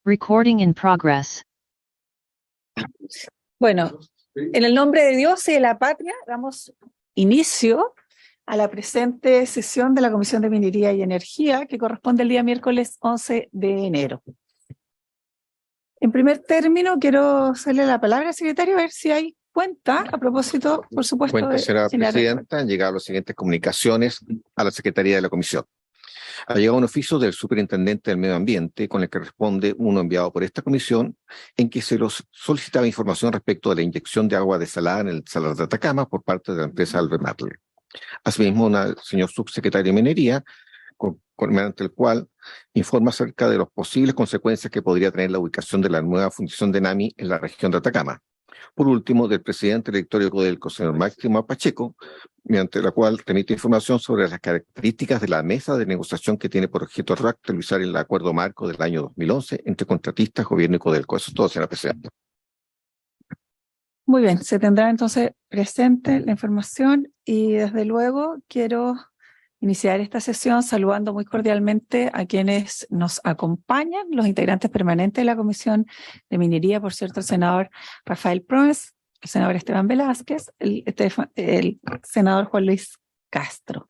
Recording in progress. Bueno, en el nombre de Dios y de la patria, damos inicio a la presente sesión de la Comisión de Minería y Energía, que corresponde el día miércoles 11 de enero. En primer término, quiero hacerle la palabra al secretario a ver si hay cuenta, a propósito, por supuesto, Cuenta, señora de generar presidenta, han llegado las siguientes comunicaciones a la Secretaría de la Comisión. Ha llegado un oficio del Superintendente del Medio Ambiente con el que responde uno enviado por esta comisión en que se los solicitaba información respecto de la inyección de agua desalada en el Salar de Atacama por parte de la empresa Albemarle. Asimismo, el señor subsecretario de Minería, mediante el cual informa acerca de las posibles consecuencias que podría tener la ubicación de la nueva fundición de NAMI en la región de Atacama. Por último, del presidente electorio de Codelco, señor Máximo Pacheco, mediante la cual remite información sobre las características de la mesa de negociación que tiene por objeto reactualizar el acuerdo marco del año 2011 entre contratistas, gobierno y Codelco. Eso es todo, señora presidenta. Muy bien, se tendrá entonces presente la información y desde luego quiero iniciar esta sesión saludando muy cordialmente a quienes nos acompañan, los integrantes permanentes de la Comisión de Minería, por cierto, el senador Rafael Proes, el senador Esteban Velázquez, el senador Juan Luis Castro.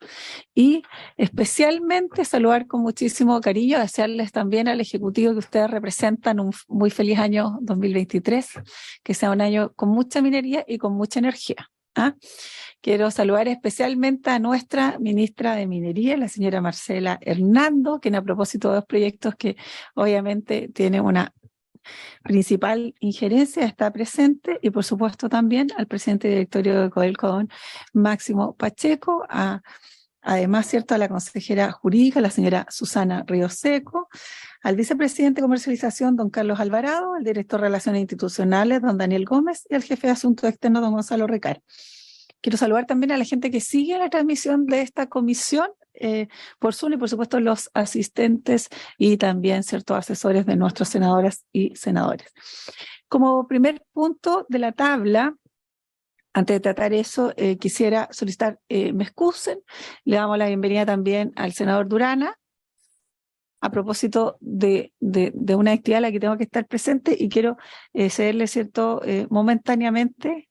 Y especialmente saludar con muchísimo cariño, desearles también al Ejecutivo que ustedes representan un muy feliz año 2023, que sea un año con mucha minería y con mucha energía. Quiero saludar especialmente a nuestra ministra de Minería, la señora Marcela Hernando, quien a propósito de dos proyectos que obviamente tiene una principal injerencia está presente, y por supuesto también al presidente directorio de Codelco, don Máximo Pacheco, además, cierto, a la consejera jurídica, la señora Susana Ríos Seco, al vicepresidente de comercialización, don Carlos Alvarado, al director de Relaciones Institucionales, don Daniel Gómez, y al jefe de Asuntos Externos, don Gonzalo Recar. Quiero saludar también a la gente que sigue la transmisión de esta comisión por Zoom y por supuesto los asistentes y también ciertos asesores de nuestros senadoras y senadores. Como primer punto de la tabla, antes de tratar eso, quisiera solicitar, me excusen, le damos la bienvenida también al senador Durana, a propósito de una actividad a la que tengo que estar presente y quiero cederle, cierto, momentáneamente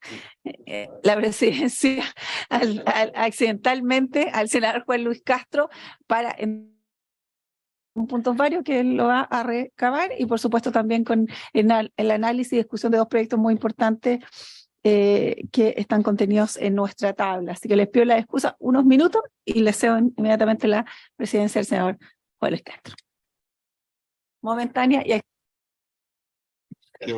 la presidencia accidentalmente al senador Juan Luis Castro para en puntos varios que él lo va a recabar y por supuesto también con el análisis y discusión de dos proyectos muy importantes que están contenidos en nuestra tabla. Así que les pido la excusa unos minutos y les cedo inmediatamente la presidencia del senador Juan Luis Castro. Momentánea y que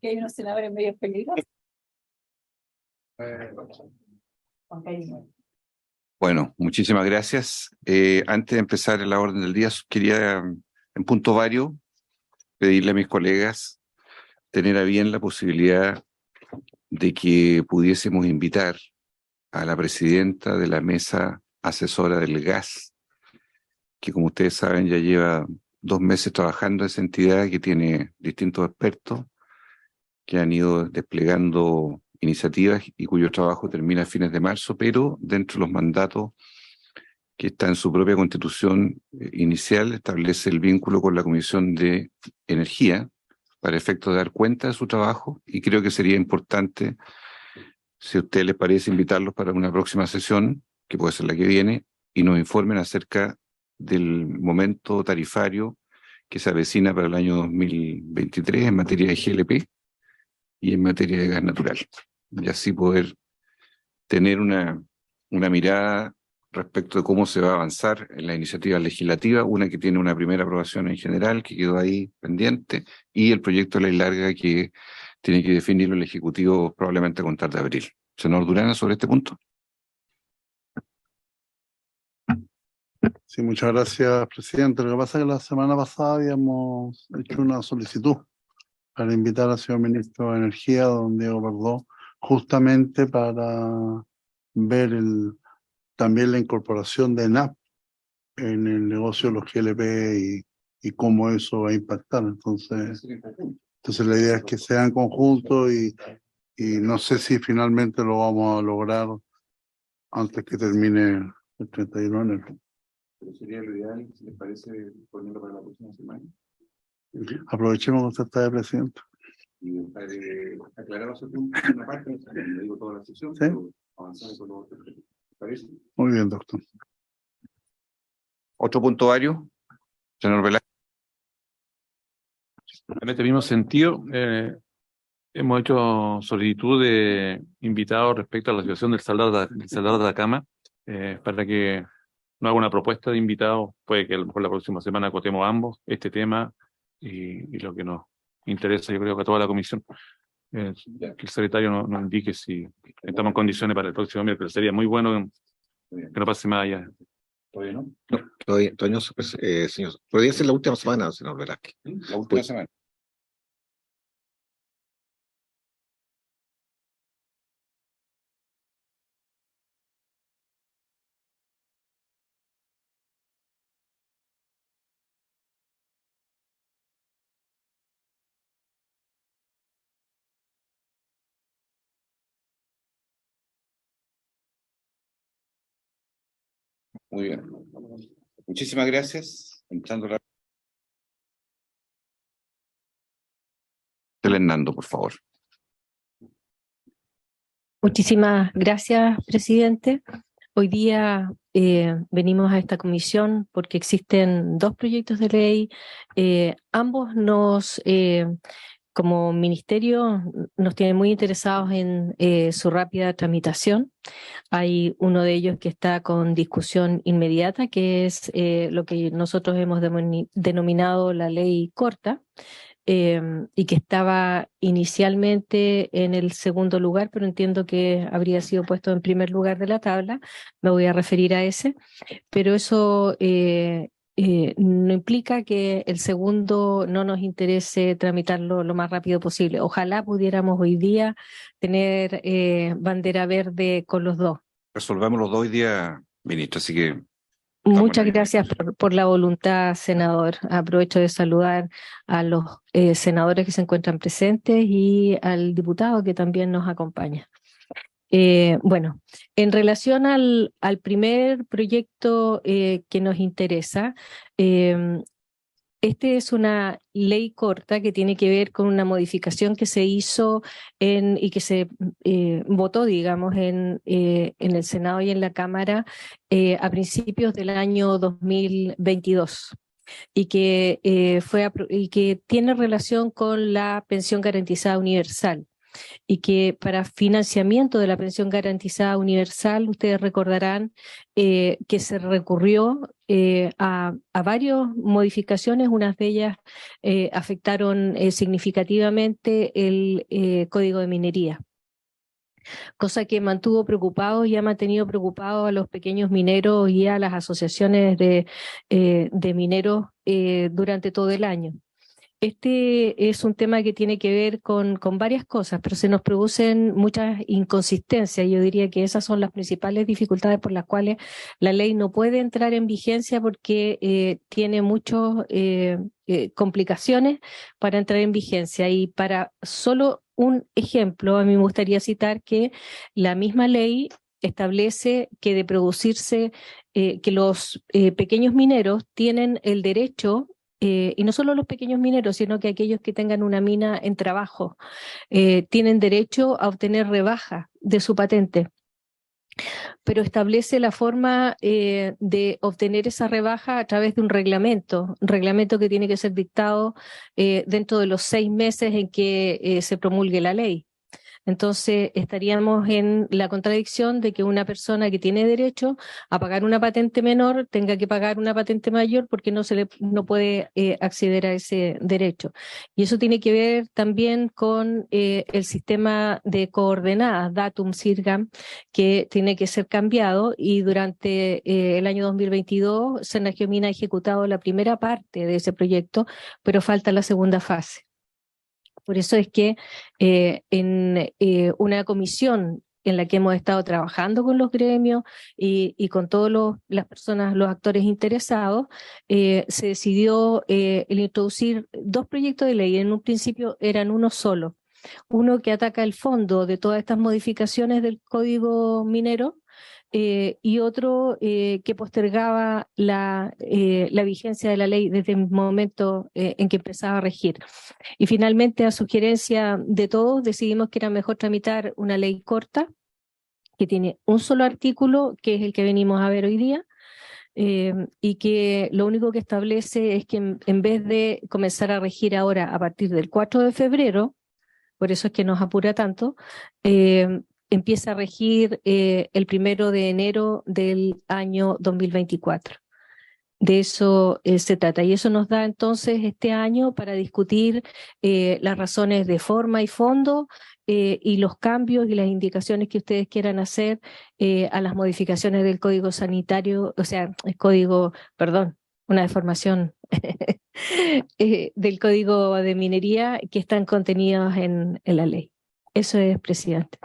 hay unos senadores medio peligrosos. Bueno, muchísimas gracias. Antes de empezar la orden del día, quería, en punto varios, pedirle a mis colegas tener a bien la posibilidad de que pudiésemos invitar a la presidenta de la mesa asesora del gas, que como ustedes saben ya lleva 2 meses trabajando esa entidad, que tiene distintos expertos que han ido desplegando iniciativas y cuyo trabajo termina a fines de marzo, pero dentro de los mandatos que está en su propia constitución inicial establece el vínculo con la Comisión de Energía para efectos de dar cuenta de su trabajo, y creo que sería importante, si a ustedes les parece, invitarlos para una próxima sesión, que puede ser la que viene, y nos informen acerca del momento tarifario que se avecina para el año 2023 en materia de GLP y en materia de gas natural, y así poder tener una mirada respecto de cómo se va a avanzar en la iniciativa legislativa, una que tiene una primera aprobación en general, que quedó ahí pendiente, y el proyecto de ley larga que tiene que definirlo el Ejecutivo probablemente a contar de abril. Senador Durana, sobre este punto. Sí, muchas gracias, presidente. Lo que pasa es que la semana pasada habíamos hecho una solicitud para invitar al señor ministro de Energía, don Diego Perdó, justamente para ver también la incorporación de NAP en el negocio de los GLP y cómo eso va a impactar. Entonces la idea es que sea en conjunto y no sé si finalmente lo vamos a lograr antes que termine el 31 de enero. Pero sería lo ideal, si les parece, ponerlo para la próxima semana. Aprovechemos que usted está de presidente. Y aclarar ese punto en una parte, no digo toda la sesión, ¿Sí? pero avanzar con lo otro. ¿Les parece? Muy bien, doctor. ¿Otro punto, varios? Señor Velázquez. En este mismo sentido, hemos hecho solicitud de invitados respecto a la situación del Salvador de Atacama, para que no haga una propuesta de invitados. Puede que a lo mejor la próxima semana acotemos ambos este tema y lo que nos interesa, yo creo que a toda la comisión. Que el secretario nos indique si estamos en condiciones para el próximo miércoles. Sería muy bueno que no pase más allá. ¿Todavía no? No, todavía no, señor. Podría ser la última semana, señor Velázquez. La última Pues- semana. Muy bien. Muchísimas gracias. Entrando la... Hernando, por favor. Muchísimas gracias, presidente. Hoy día venimos a esta comisión porque existen dos proyectos de ley. Ambos como ministerio, nos tienen muy interesados en su rápida tramitación. Hay uno de ellos que está con discusión inmediata, que es lo que nosotros hemos denominado la ley corta. Y que estaba inicialmente en el segundo lugar, pero entiendo que habría sido puesto en primer lugar de la tabla. Me voy a referir a ese, pero eso no implica que el segundo no nos interese tramitarlo lo más rápido posible. Ojalá pudiéramos hoy día tener bandera verde con los dos. Resolvamos los dos hoy día, ministro, así que... Muchas gracias por la voluntad, senador. Aprovecho de saludar a los senadores que se encuentran presentes y al diputado que también nos acompaña. Bueno, en relación al primer proyecto que nos interesa, este es una ley corta que tiene que ver con una modificación que se hizo y que se votó, digamos, en el Senado y en la Cámara a principios del año 2022 y que, y que tiene relación con la pensión garantizada universal. Y que para financiamiento de la pensión garantizada universal, ustedes recordarán que se recurrió a varias modificaciones. Unas de ellas afectaron significativamente el Código de Minería, cosa que mantuvo preocupados y ha mantenido preocupados a los pequeños mineros y a las asociaciones de mineros durante todo el año. Este es un tema que tiene que ver con varias cosas, pero se nos producen muchas inconsistencias. Yo diría que esas son las principales dificultades por las cuales la ley no puede entrar en vigencia, porque tiene muchas complicaciones para entrar en vigencia. Y para solo un ejemplo, a mí me gustaría citar que la misma ley establece que de producirse, que los pequeños mineros tienen el derecho, y no solo los pequeños mineros, sino que aquellos que tengan una mina en trabajo, tienen derecho a obtener rebaja de su patente, pero establece la forma de obtener esa rebaja a través de un reglamento que tiene que ser dictado dentro de los 6 meses en que se promulgue la ley. Entonces estaríamos en la contradicción de que una persona que tiene derecho a pagar una patente menor tenga que pagar una patente mayor porque no puede acceder a ese derecho. Y eso tiene que ver también con el sistema de coordenadas, Datum Sirgam, que tiene que ser cambiado, y durante el año 2022 Senagiomina ha ejecutado la primera parte de ese proyecto, pero falta la segunda fase. Por eso es que en una comisión en la que hemos estado trabajando con los gremios y con todas las personas, los actores interesados, se decidió el introducir 2 proyectos de ley. En un principio eran uno solo, uno que ataca el fondo de todas estas modificaciones del Código Minero, y otro que postergaba la vigencia de la ley desde el momento en que empezaba a regir. Y finalmente, a sugerencia de todos, decidimos que era mejor tramitar una ley corta, que tiene un solo artículo, que es el que venimos a ver hoy día, y que lo único que establece es que en vez de comenzar a regir ahora a partir del 4 de febrero, por eso es que nos apura tanto, empieza a regir el 1 de enero del año 2024. De eso se trata. Y eso nos da entonces este año para discutir las razones de forma y fondo y los cambios y las indicaciones que ustedes quieran hacer a las modificaciones del Código Sanitario, o sea, el Código, perdón, una deformación del Código de Minería que están contenidos en la ley. Eso es, presidente.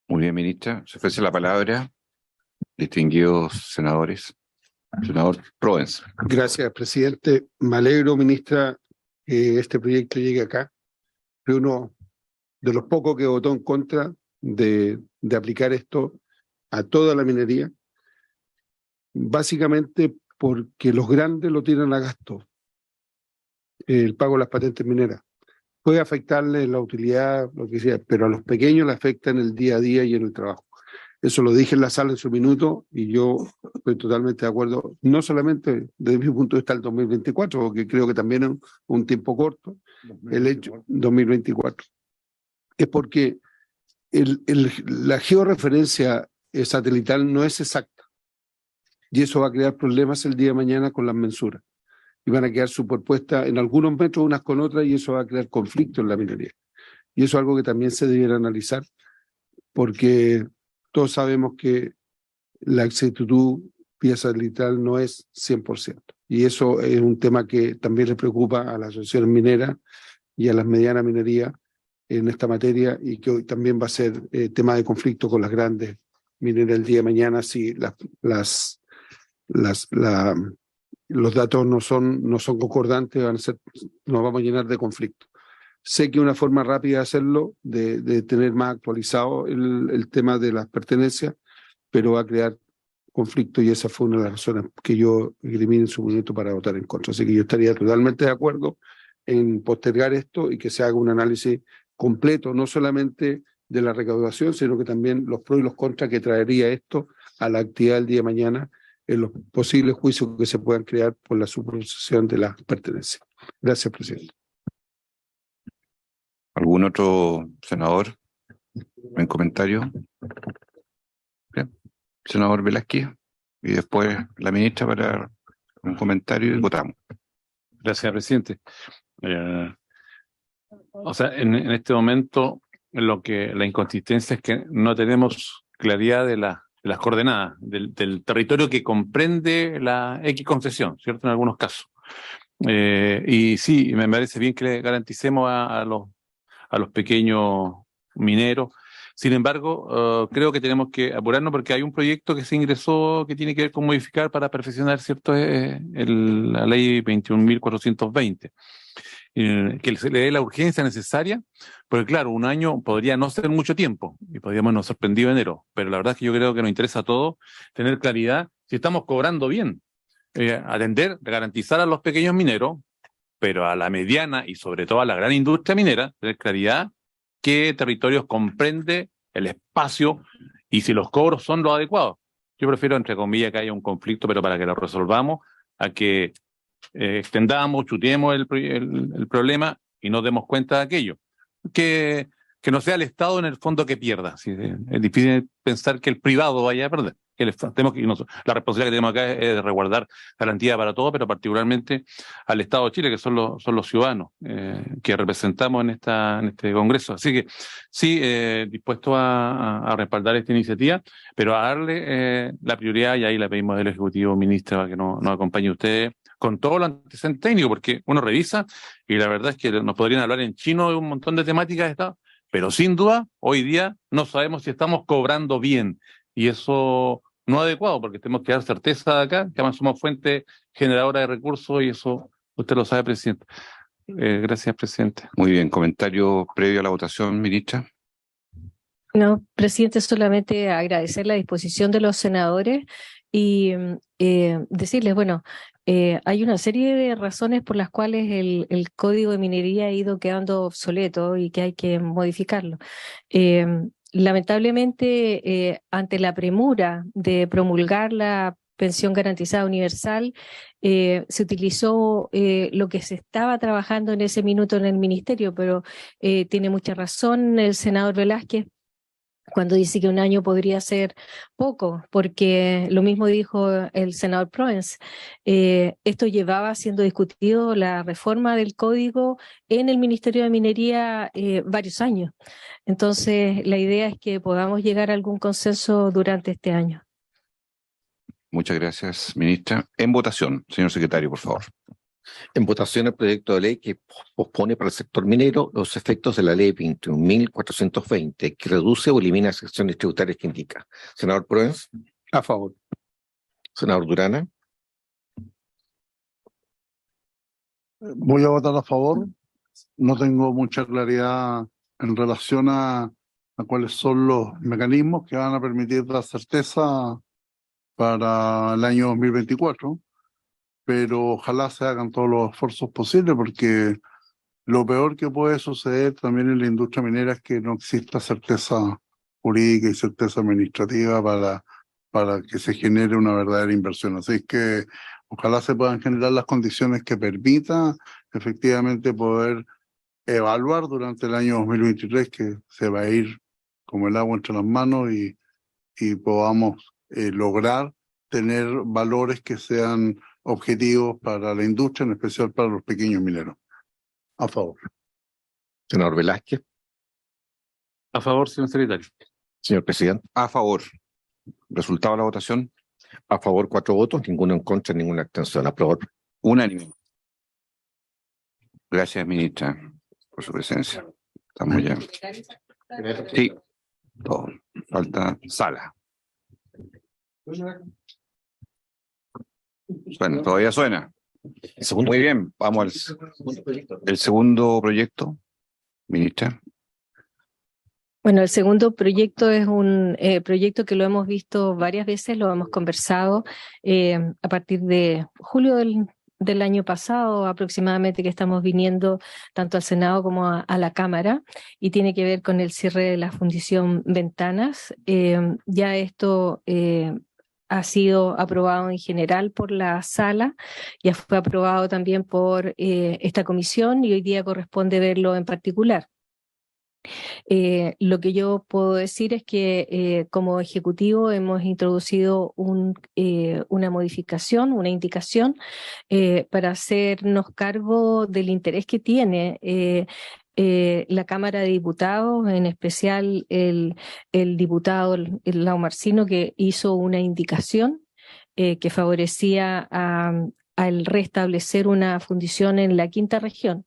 Muy bien, ministra. Se ofrece la palabra, distinguidos senadores. Senador Provence. Gracias, presidente. Me alegro, ministra, que este proyecto llegue acá. Fui uno de los pocos que votó en contra de aplicar esto a toda la minería, básicamente porque los grandes lo tiran a gasto, el pago de las patentes mineras. Puede afectarle la utilidad, lo que sea, pero a los pequeños le afecta en el día a día y en el trabajo. Eso lo dije en la sala en su minuto y yo estoy totalmente de acuerdo, no solamente desde mi punto de vista el 2024, porque creo que también es un tiempo corto, 2024. El hecho 2024, es porque la georreferencia satelital no es exacta y eso va a crear problemas el día de mañana con las mensuras y van a quedar superpuestas en algunos metros unas con otras y eso va a crear conflicto en la minería. Y eso es algo que también se debiera analizar porque todos sabemos que la exactitud vía satelital no es 100%. Y eso es un tema que también le preocupa a las asociaciones mineras y a las medianas minerías en esta materia y que hoy también va a ser tema de conflicto con las grandes mineras el día de mañana si los datos no son concordantes, nos vamos a llenar de conflicto. Sé que una forma rápida de hacerlo, de tener más actualizado el tema de las pertenencias, pero va a crear conflicto y esa fue una de las razones que yo esgrimí en su momento para votar en contra. Así que yo estaría totalmente de acuerdo en postergar esto y que se haga un análisis completo, no solamente de la recaudación, sino que también los pros y los contras que traería esto a la actividad del día de mañana en los posibles juicios que se puedan crear por la superposición de las pertenencias. Gracias, presidente. ¿Algún otro senador en comentario? Bien. Senador Velázquez y después la ministra para un comentario y votamos. Gracias, presidente. O sea, en este momento la inconsistencia es que no tenemos claridad de las coordenadas del territorio que comprende la X concesión, ¿cierto? En algunos casos. Y sí, me parece bien que le garanticemos a los pequeños mineros. Sin embargo, creo que tenemos que apurarnos porque hay un proyecto que se ingresó que tiene que ver con modificar para perfeccionar, ¿cierto? La ley 21.420. Que se le dé la urgencia necesaria, porque claro, un año podría no ser mucho tiempo y podríamos nos sorprendido en enero, pero la verdad es que yo creo que nos interesa a todos tener claridad si estamos cobrando bien, atender, garantizar a los pequeños mineros, pero a la mediana y sobre todo a la gran industria minera, tener claridad qué territorios comprende el espacio y si los cobros son los adecuados. Yo prefiero, entre comillas, que haya un conflicto, pero para que lo resolvamos, a que extendamos, chuteemos el problema y nos demos cuenta de aquello. Que no sea el Estado en el fondo que pierda. ¿Sí? Es difícil pensar que el privado vaya a perder. La responsabilidad que tenemos acá es de resguardar garantía para todos, pero particularmente al Estado de Chile, que son los ciudadanos que representamos en este Congreso. Así que sí, dispuesto a respaldar esta iniciativa, pero a darle la prioridad, y ahí le pedimos al Ejecutivo, ministra, para que nos acompañe ustedes con todo lo antecedente técnico, porque uno revisa y la verdad es que nos podrían hablar en chino de un montón de temáticas de Estado, pero sin duda, hoy día no sabemos si estamos cobrando bien, y eso no es adecuado, porque tenemos que dar certeza de acá, que además somos fuente generadora de recursos, y eso usted lo sabe, presidente. Gracias, presidente. Muy bien, comentario previo a la votación, ministra. No, presidente, solamente agradecer la disposición de los senadores y decirles, bueno, hay una serie de razones por las cuales el Código de Minería ha ido quedando obsoleto y que hay que modificarlo. Lamentablemente, ante la premura de promulgar la pensión garantizada universal, se utilizó lo que se estaba trabajando en ese minuto en el ministerio, pero tiene mucha razón el senador Velázquez cuando dice que un año podría ser poco, porque lo mismo dijo el senador Proens. Esto llevaba siendo discutido la reforma del código en el Ministerio de Minería varios años. Entonces, la idea es que podamos llegar a algún consenso durante este año. Muchas gracias, ministra. En votación, señor secretario, por favor. En votación el proyecto de ley que pospone para el sector minero los efectos de la ley 21.420, que reduce o elimina secciones tributarias que indica. Senador Proens, A favor. senador Durana, Voy a votar a favor. No tengo mucha claridad en relación a cuáles son los mecanismos que van a permitir dar certeza para el año 2024, pero ojalá se hagan todos los esfuerzos posibles, porque lo peor que puede suceder también en la industria minera es que no exista certeza jurídica y certeza administrativa para que se genere una verdadera inversión. Así que ojalá se puedan generar las condiciones que permitan efectivamente poder evaluar durante el año 2023, que se va a ir como el agua entre las manos, y podamos lograr tener valores que sean objetivos para la industria, en especial para los pequeños mineros. A favor. senador Velázquez, A favor, señor secretario. señor presidente, A favor. Resultado de la votación, a favor 4 votos, ninguno en contra, ninguna abstención. Aprobado. unánime. Gracias, ministra, por su presencia. Estamos ya. Sí, todo. Falta Sala. Bueno, todavía suena. Muy bien, vamos al segundo proyecto, ministra. Bueno, el segundo proyecto es un proyecto que lo hemos visto varias veces, lo hemos conversado a partir de julio del año pasado aproximadamente, que estamos viniendo tanto al Senado como a la Cámara, y tiene que ver con el cierre de la fundición Ventanas. Ya esto ha sido aprobado en general por la sala, ya fue aprobado también por esta comisión y hoy día corresponde verlo en particular. Lo que yo puedo decir es que como ejecutivo hemos introducido una modificación, una indicación para hacernos cargo del interés que tiene la Cámara de Diputados, en especial el diputado el Laumarcino, que hizo una indicación que favorecía al restablecer una fundición en la quinta región.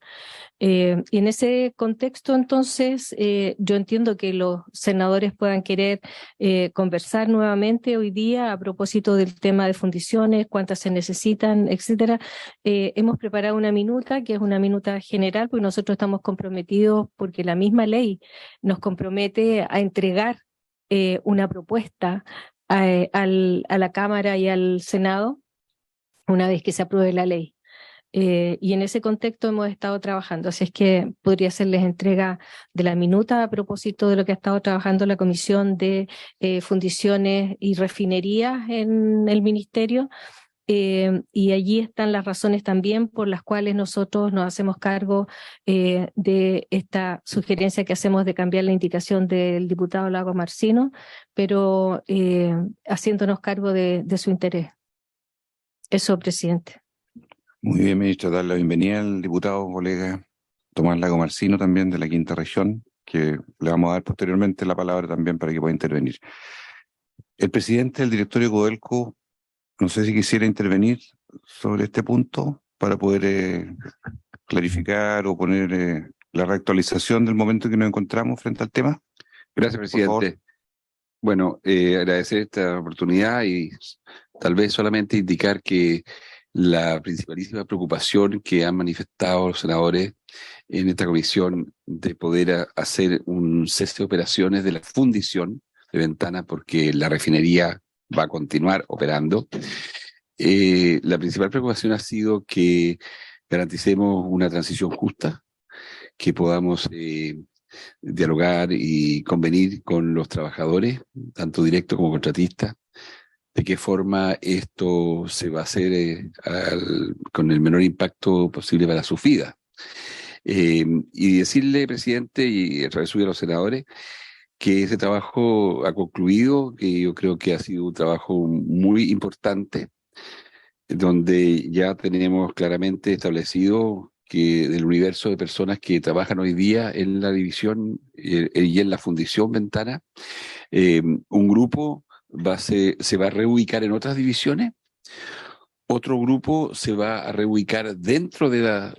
Y en ese contexto, entonces, yo entiendo que los senadores puedan querer conversar nuevamente hoy día a propósito del tema de fundiciones, cuántas se necesitan, etcétera. Hemos preparado una minuta, que es una minuta general, porque nosotros estamos comprometidos, porque la misma ley nos compromete a entregar una propuesta a la Cámara y al Senado una vez que se apruebe la ley. Y en ese contexto hemos estado trabajando, así es que podría hacerles entrega de la minuta a propósito de lo que ha estado trabajando la Comisión de Fundiciones y Refinerías en el Ministerio, y allí están las razones también por las cuales nosotros nos hacemos cargo de esta sugerencia que hacemos de cambiar la indicación del diputado Lagomarsino, pero haciéndonos cargo de su interés. Eso, presidente. Muy bien, ministro, dar la bienvenida al diputado colega Tomás Lagomarsino, también de la quinta región, que le vamos a dar posteriormente la palabra también para que pueda intervenir. El presidente del directorio de Codelco, no sé si quisiera intervenir sobre este punto para poder clarificar o poner la reactualización del momento en que nos encontramos frente al tema. Gracias, presidente. Bueno, agradecer esta oportunidad y tal vez solamente indicar que la principalísima preocupación que han manifestado los senadores en esta comisión de poder hacer un un cese de operaciones de la fundición de Ventana porque la refinería va a continuar operando. La principal preocupación ha sido que garanticemos una transición justa, que podamos dialogar y convenir con los trabajadores, tanto directos como contratistas, de qué forma esto se va a hacer con el menor impacto posible para su vida. Y decirle, presidente, y a través suyo a los senadores, que ese trabajo ha concluido, que yo creo que ha sido un trabajo muy importante, donde ya tenemos claramente establecido que del universo de personas que trabajan hoy día en la división y en la fundición Ventana, un grupo se va a reubicar en otras divisiones, otro grupo se va a reubicar dentro de la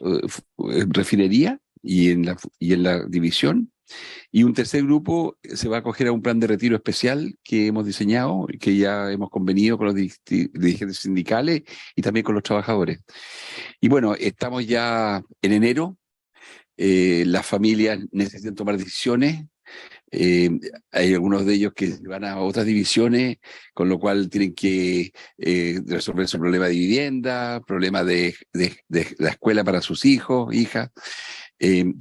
refinería y en la división, y un tercer grupo se va a acoger a un plan de retiro especial que hemos diseñado, que ya hemos convenido con los dirigentes sindicales y también con los trabajadores. Y bueno, estamos ya en enero, las familias necesitan tomar decisiones. Hay algunos de ellos que van a otras divisiones, con lo cual tienen que resolver su problema de vivienda, problema de la escuela para sus hijos, hijas.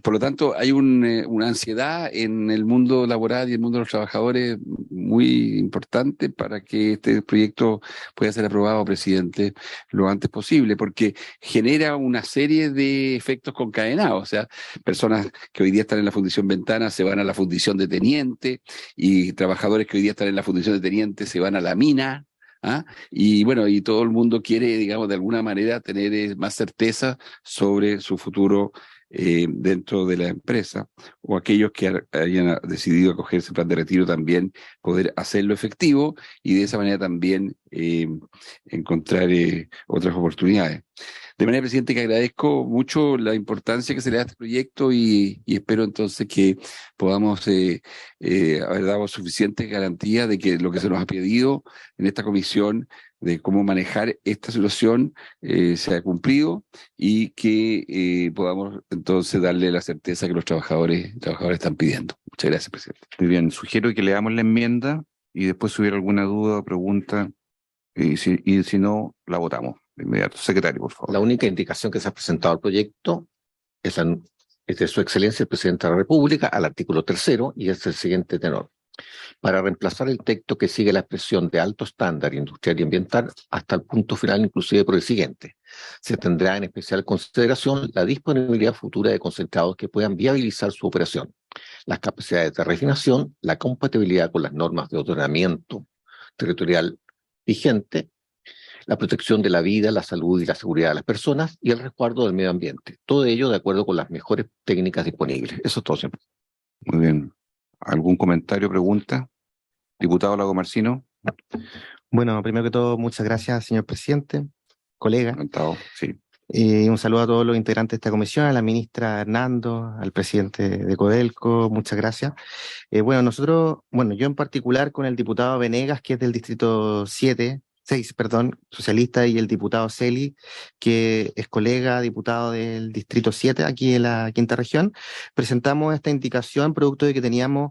Por lo tanto, hay una ansiedad en el mundo laboral y el mundo de los trabajadores muy importante para que este proyecto pueda ser aprobado, presidente, lo antes posible, porque genera una serie de efectos concadenados. O sea, personas que hoy día están en la Fundición Ventana se van a la Fundición de Teniente, y trabajadores que hoy día están en la Fundición de Teniente se van a la mina. ¿Ah? Y bueno, y todo el mundo quiere, digamos, de alguna manera tener más certeza sobre su futuro dentro de la empresa, o aquellos que hayan decidido acoger ese plan de retiro también poder hacerlo efectivo y de esa manera también encontrar otras oportunidades. De manera, presidente, que agradezco mucho la importancia que se le da a este proyecto y espero entonces que podamos haber dado suficientes garantías de que lo que se nos ha pedido en esta comisión de cómo manejar esta situación se ha cumplido, y que podamos entonces darle la certeza que los trabajadores están pidiendo. Muchas gracias, presidente. Muy bien, sugiero que leamos la enmienda y después si hubiera alguna duda o pregunta, y si no, la votamos de inmediato. Secretario, por favor. La única indicación que se ha presentado al proyecto es de Su Excelencia el Presidente de la República al artículo 3º, y es el siguiente tenor: para reemplazar el texto que sigue la expresión de alto estándar industrial y ambiental hasta el punto final, inclusive por el siguiente. Se tendrá en especial consideración la disponibilidad futura de concentrados que puedan viabilizar su operación, las capacidades de refinación, la compatibilidad con las normas de ordenamiento territorial vigente, la protección de la vida, la salud y la seguridad de las personas y el resguardo del medio ambiente. Todo ello de acuerdo con las mejores técnicas disponibles. Eso es todo, siempre. Muy bien. ¿Algún comentario, pregunta? Diputado Lago Marcino. Bueno, primero que todo, muchas gracias, señor presidente, colega. Comentado, sí. Un saludo a todos los integrantes de esta comisión, a la ministra Hernando, al presidente de Codelco, muchas gracias. Yo en particular con el diputado Venegas, que es del distrito 6, socialista, y el diputado Celi, que es colega, diputado del distrito 7, aquí en la quinta región, presentamos esta indicación producto de que teníamos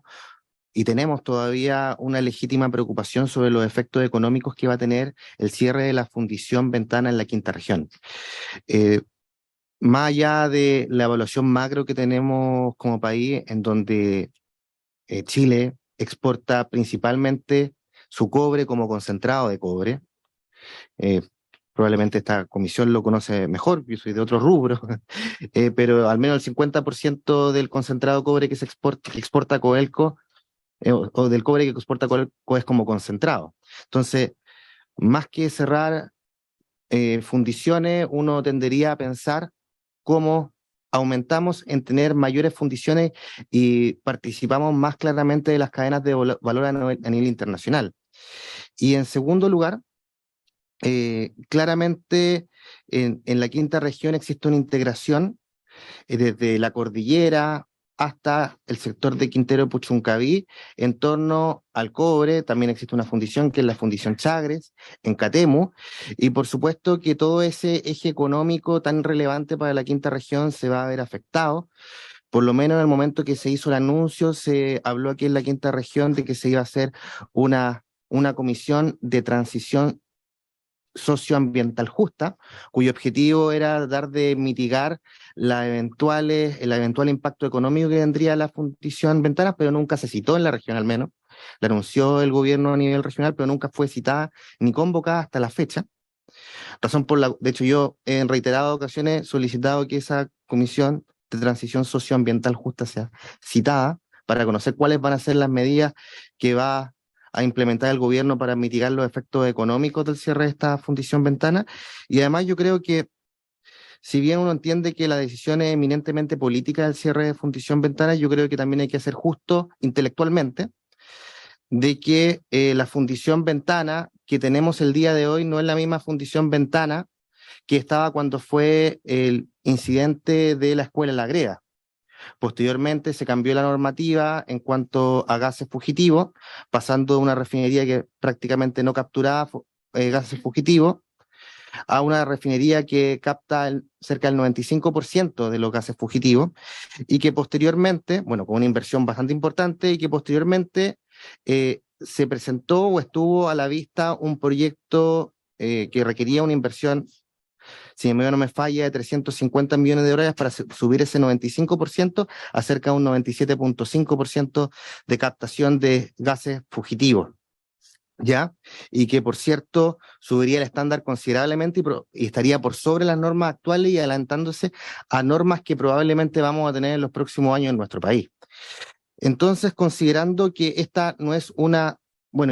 y tenemos todavía una legítima preocupación sobre los efectos económicos que va a tener el cierre de la fundición Ventana en la quinta región. Más allá de la evaluación macro que tenemos como país, en donde Chile exporta principalmente su cobre como concentrado de cobre, probablemente esta comisión lo conoce mejor, yo soy de otro rubro, pero al menos el 50% del concentrado de cobre que exporta Codelco, o del cobre que exporta Codelco, es como concentrado. Entonces, más que cerrar fundiciones, uno tendería a pensar cómo aumentamos en tener mayores fundiciones y participamos más claramente de las cadenas de valor a nivel internacional. Y en segundo lugar, claramente en la quinta región existe una integración desde la cordillera hasta el sector de Quintero de Puchuncaví en torno al cobre. También existe una fundición que es la fundición Chagres en Catemu, y por supuesto que todo ese eje económico tan relevante para la quinta región se va a ver afectado Por lo menos en el momento que se hizo el anuncio, se habló aquí en la quinta región de que se iba a hacer una comisión de transición socioambiental justa, cuyo objetivo era tratar de mitigar el eventual impacto económico que tendría la fundición Ventanas, pero nunca se citó en la región al menos. La anunció el gobierno a nivel regional, pero nunca fue citada ni convocada hasta la fecha. De hecho, yo en reiteradas ocasiones he solicitado que esa comisión de transición socioambiental justa sea citada para conocer cuáles van a ser las medidas que va a implementar el gobierno para mitigar los efectos económicos del cierre de esta fundición Ventana. Y además yo creo que, si bien uno entiende que la decisión es eminentemente política del cierre de fundición Ventana, yo creo que también hay que ser justo intelectualmente de que la fundición Ventana que tenemos el día de hoy no es la misma fundición Ventana que estaba cuando fue el incidente de la escuela La Greda. Posteriormente se cambió la normativa en cuanto a gases fugitivos, pasando de una refinería que prácticamente no capturaba gases fugitivos a una refinería que capta cerca del 95% de los gases fugitivos y que posteriormente, bueno, con una inversión bastante importante y que posteriormente se presentó o estuvo a la vista un proyecto que requería una inversión, si mi memoria no me falla, de 350 millones de dólares para subir ese 95% a cerca de un 97.5% de captación de gases fugitivos. ¿Ya? Y que, por cierto, subiría el estándar considerablemente y estaría por sobre las normas actuales y adelantándose a normas que probablemente vamos a tener en los próximos años en nuestro país. Entonces, considerando que esta no es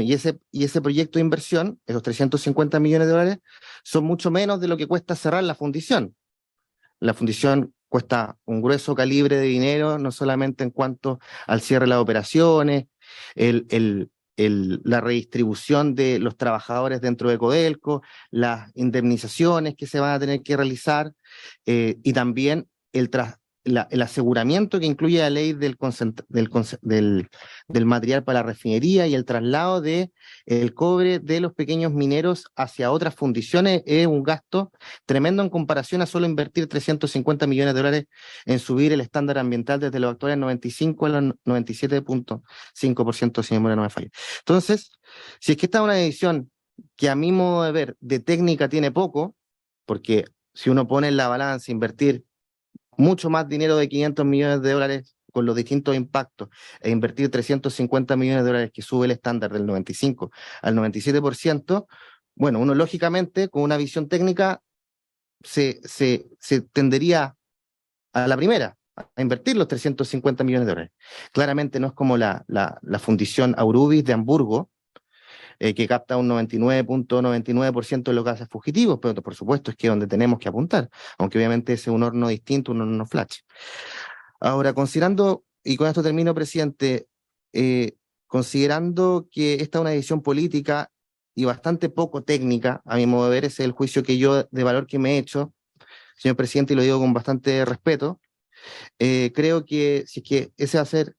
y ese proyecto de inversión, esos 350 millones de dólares, son mucho menos de lo que cuesta cerrar la fundición. La fundición cuesta un grueso calibre de dinero, no solamente en cuanto al cierre de las operaciones, la redistribución de los trabajadores dentro de Codelco, las indemnizaciones que se van a tener que realizar, y también el aseguramiento que incluye la ley del material para la refinería y el traslado del cobre de los pequeños mineros hacia otras fundiciones es un gasto tremendo en comparación a solo invertir 350 millones de dólares en subir el estándar ambiental desde los actuales 95 a los 97.5%, si mi memoria no me falla. Entonces, si es que esta es una decisión que a mi modo de ver de técnica tiene poco, porque si uno pone en la balanza invertir mucho más dinero de 500 millones de dólares con los distintos impactos e invertir 350 millones de dólares que sube el estándar del 95 al 97%, bueno, uno lógicamente con una visión técnica se tendería a la primera, a invertir los 350 millones de dólares. Claramente no es como la fundición Aurubis de Hamburgo, que capta un 99.99% de los gases fugitivos, pero por supuesto es que es donde tenemos que apuntar, aunque obviamente ese es un horno distinto, un horno flash. Ahora, considerando, y con esto termino, presidente, considerando que esta es una decisión política y bastante poco técnica, a mi modo de ver, ese es el juicio que yo de valor que me he hecho, señor presidente, y lo digo con bastante respeto, creo que si es que ese va a ser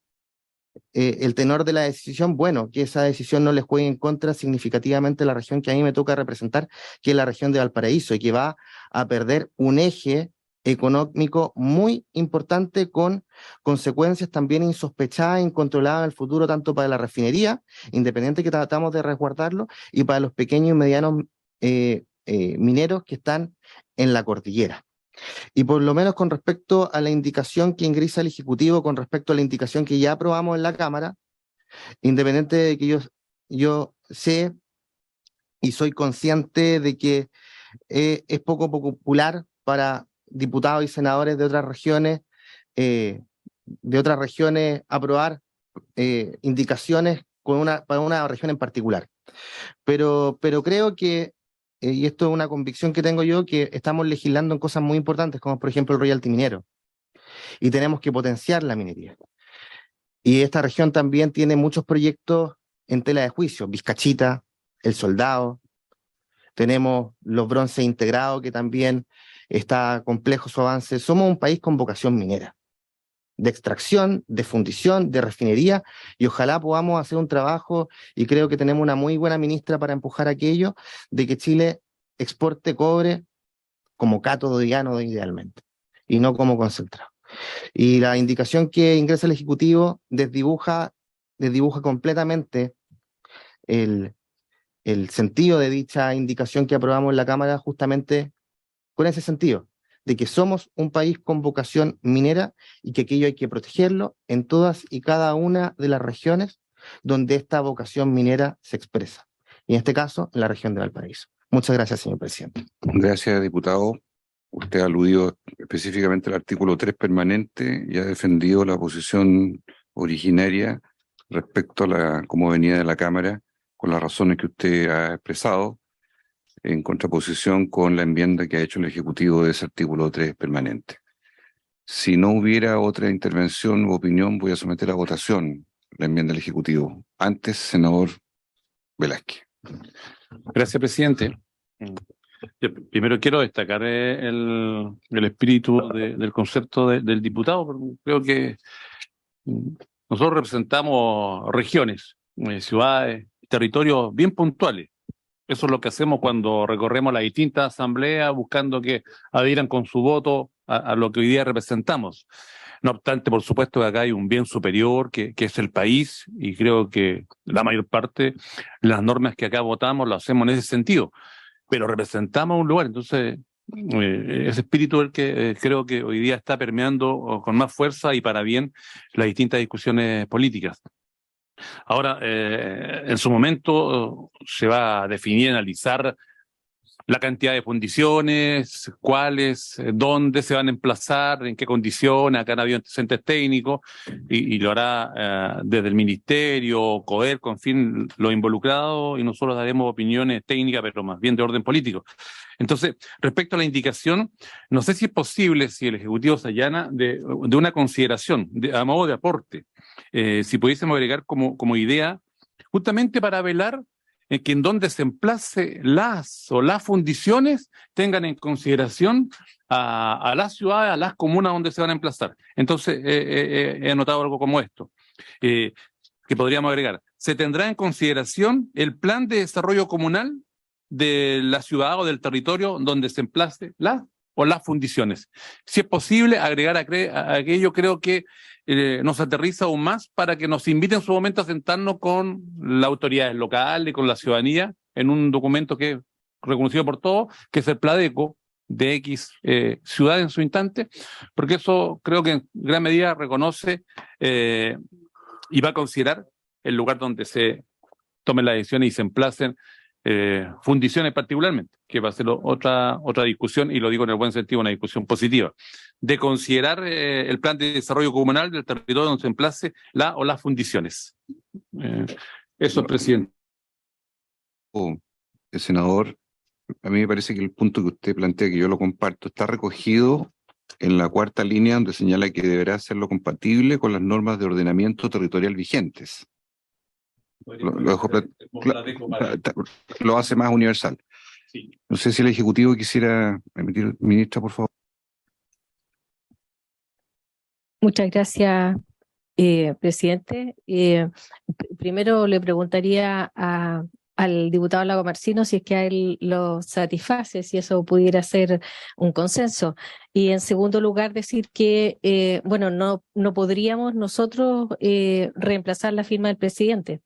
el tenor de la decisión, bueno, que esa decisión no les juegue en contra significativamente la región que a mí me toca representar, que es la región de Valparaíso, y que va a perder un eje económico muy importante con consecuencias también insospechadas e incontroladas en el futuro, tanto para la refinería, independiente que tratamos de resguardarlo, y para los pequeños y medianos mineros que están en la cordillera. Y por lo menos con respecto a la indicación que ingresa el Ejecutivo, con respecto a la indicación que ya aprobamos en la Cámara, independiente de que yo sé y soy consciente de que es poco popular para diputados y senadores de otras regiones aprobar indicaciones para una región en particular. Pero creo que, y esto es una convicción que tengo yo, que estamos legislando en cosas muy importantes, como por ejemplo el royalty minero, y tenemos que potenciar la minería. Y esta región también tiene muchos proyectos en tela de juicio, Vizcachita, El Soldado, tenemos los bronces integrados, que también está complejo su avance. Somos un país con vocación minera, de extracción, de fundición, de refinería, y ojalá podamos hacer un trabajo, y creo que tenemos una muy buena ministra para empujar aquello, de que Chile exporte cobre como cátodo llano idealmente, y no como concentrado. Y la indicación que ingresa el Ejecutivo desdibuja completamente el sentido de dicha indicación que aprobamos en la Cámara, justamente con ese sentido, de que somos un país con vocación minera y que aquello hay que protegerlo en todas y cada una de las regiones donde esta vocación minera se expresa. Y en este caso, en la región de Valparaíso. Muchas gracias, señor presidente. Gracias, diputado. Usted ha aludido específicamente al artículo 3 permanente y ha defendido la posición originaria respecto a cómo venía de la Cámara, con las razones que usted ha expresado, en contraposición con la enmienda que ha hecho el Ejecutivo de ese artículo 3 permanente. Si no hubiera otra intervención u opinión, voy a someter a votación la enmienda del Ejecutivo. Antes, senador Velázquez. Gracias, presidente. Yo primero quiero destacar el espíritu del concepto del diputado, porque creo que nosotros representamos regiones, ciudades, territorios bien puntuales. Eso es lo que hacemos cuando recorremos las distintas asambleas buscando que adhieran con su voto a lo que hoy día representamos. No obstante, por supuesto que acá hay un bien superior que es el país, y creo que la mayor parte de las normas que acá votamos las hacemos en ese sentido, pero representamos un lugar. Entonces ese espíritu es el que creo que hoy día está permeando con más fuerza y para bien las distintas discusiones políticas. Ahora, en su momento se va a definir, analizar la cantidad de fundiciones, cuáles, dónde se van a emplazar, en qué condiciones. Acá han habido antecedentes técnicos y lo hará desde el Ministerio, CODERCO, en fin, los involucrados, y nosotros daremos opiniones técnicas, pero más bien de orden político. Entonces, respecto a la indicación, no sé si es posible, si el Ejecutivo se allana de una consideración, a modo de aporte, si pudiésemos agregar como idea, justamente para velar en que en donde se emplace las fundiciones tengan en consideración a las ciudades, a las comunas donde se van a emplazar. Entonces, he anotado algo como esto, que podríamos agregar. ¿Se tendrá en consideración el plan de desarrollo comunal de la ciudad o del territorio donde se emplace las fundiciones? Si es posible agregar aquello, creo que nos aterriza aún más para que nos inviten en su momento a sentarnos con las autoridades locales, con la ciudadanía, en un documento que es reconocido por todos, que es el Pladeco de X ciudad en su instante, porque eso creo que en gran medida reconoce y va a considerar el lugar donde se tomen las decisiones y se emplacen fundiciones particularmente, que va a ser otra discusión, y lo digo en el buen sentido, una discusión positiva, de considerar el plan de desarrollo comunal del territorio donde se emplace las fundiciones. Eso, presidente. El senador, a mí me parece que el punto que usted plantea, que yo lo comparto, está recogido en la cuarta línea, donde señala que deberá hacerlo compatible con las normas de ordenamiento territorial vigentes. Lo hace más universal. Sí. No sé si el Ejecutivo quisiera emitir, ministra, por favor. Muchas gracias, presidente. Primero le preguntaría al diputado Lago Marcino si es que a él lo satisface, si eso pudiera ser un consenso. Y en segundo lugar, decir que, no podríamos nosotros reemplazar la firma del presidente,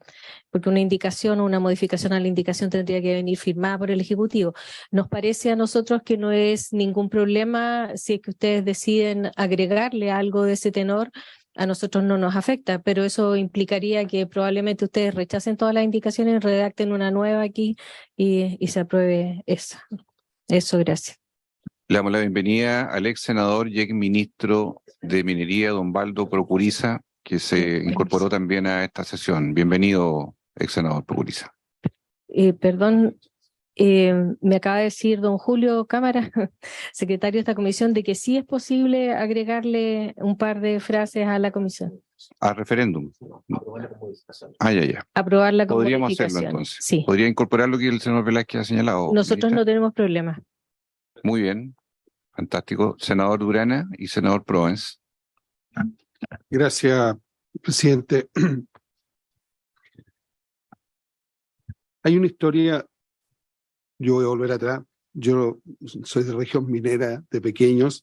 porque una indicación o una modificación a la indicación tendría que venir firmada por el Ejecutivo. Nos parece a nosotros que no es ningún problema si es que ustedes deciden agregarle algo de ese tenor. A nosotros no nos afecta, pero eso implicaría que probablemente ustedes rechacen todas las indicaciones, redacten una nueva aquí y se apruebe esa. Eso, gracias. Le damos la bienvenida al ex senador y ex ministro de Minería, don Baldo Procuriza, que se incorporó también a esta sesión. Bienvenido, ex senador Procuriza. Perdón, me acaba de decir don Julio Cámara, secretario de esta comisión, de que sí es posible agregarle un par de frases a la comisión. A referéndum. Ya. Aprobarla como Podríamos modificación. hacerlo entonces. Sí. ¿Podría incorporar lo que el senador Velázquez ha señalado? Nosotros ministra? no tenemos problema. Muy bien, fantástico. Senador Durana y senador Provence. Gracias, presidente. Hay una historia, yo voy a volver atrás, yo soy de región minera de pequeños,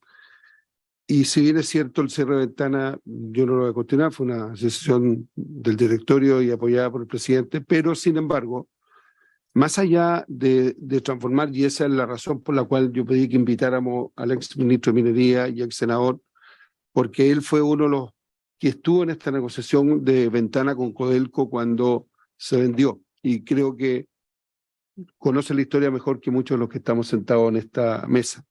Y si bien es cierto el cierre de ventana, yo no lo voy a cuestionar, fue una decisión del directorio y apoyada por el presidente, pero sin embargo, más allá de transformar, y esa es la razón por la cual yo pedí que invitáramos al ex ministro de Minería y ex senador, porque él fue uno de los que estuvo en esta negociación de ventana con Codelco cuando se vendió, y creo que conoce la historia mejor que muchos de los que estamos sentados en esta mesa.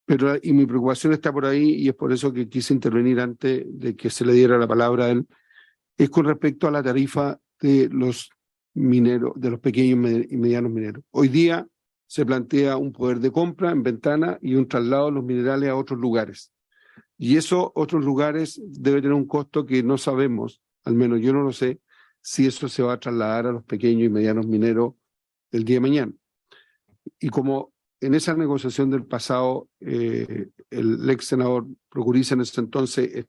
Pero, y mi preocupación está por ahí, y es por eso que quise intervenir antes de que se le diera la palabra a él, es con respecto a la tarifa de los mineros, de los pequeños y medianos mineros. Hoy día se plantea un poder de compra en ventana y un traslado de los minerales a otros lugares. Y esos otros lugares debe tener un costo que no sabemos, al menos yo no lo sé, si eso se va a trasladar a los pequeños y medianos mineros el día de mañana. Y como en esa negociación del pasado, el ex senador Procuriza en ese entonces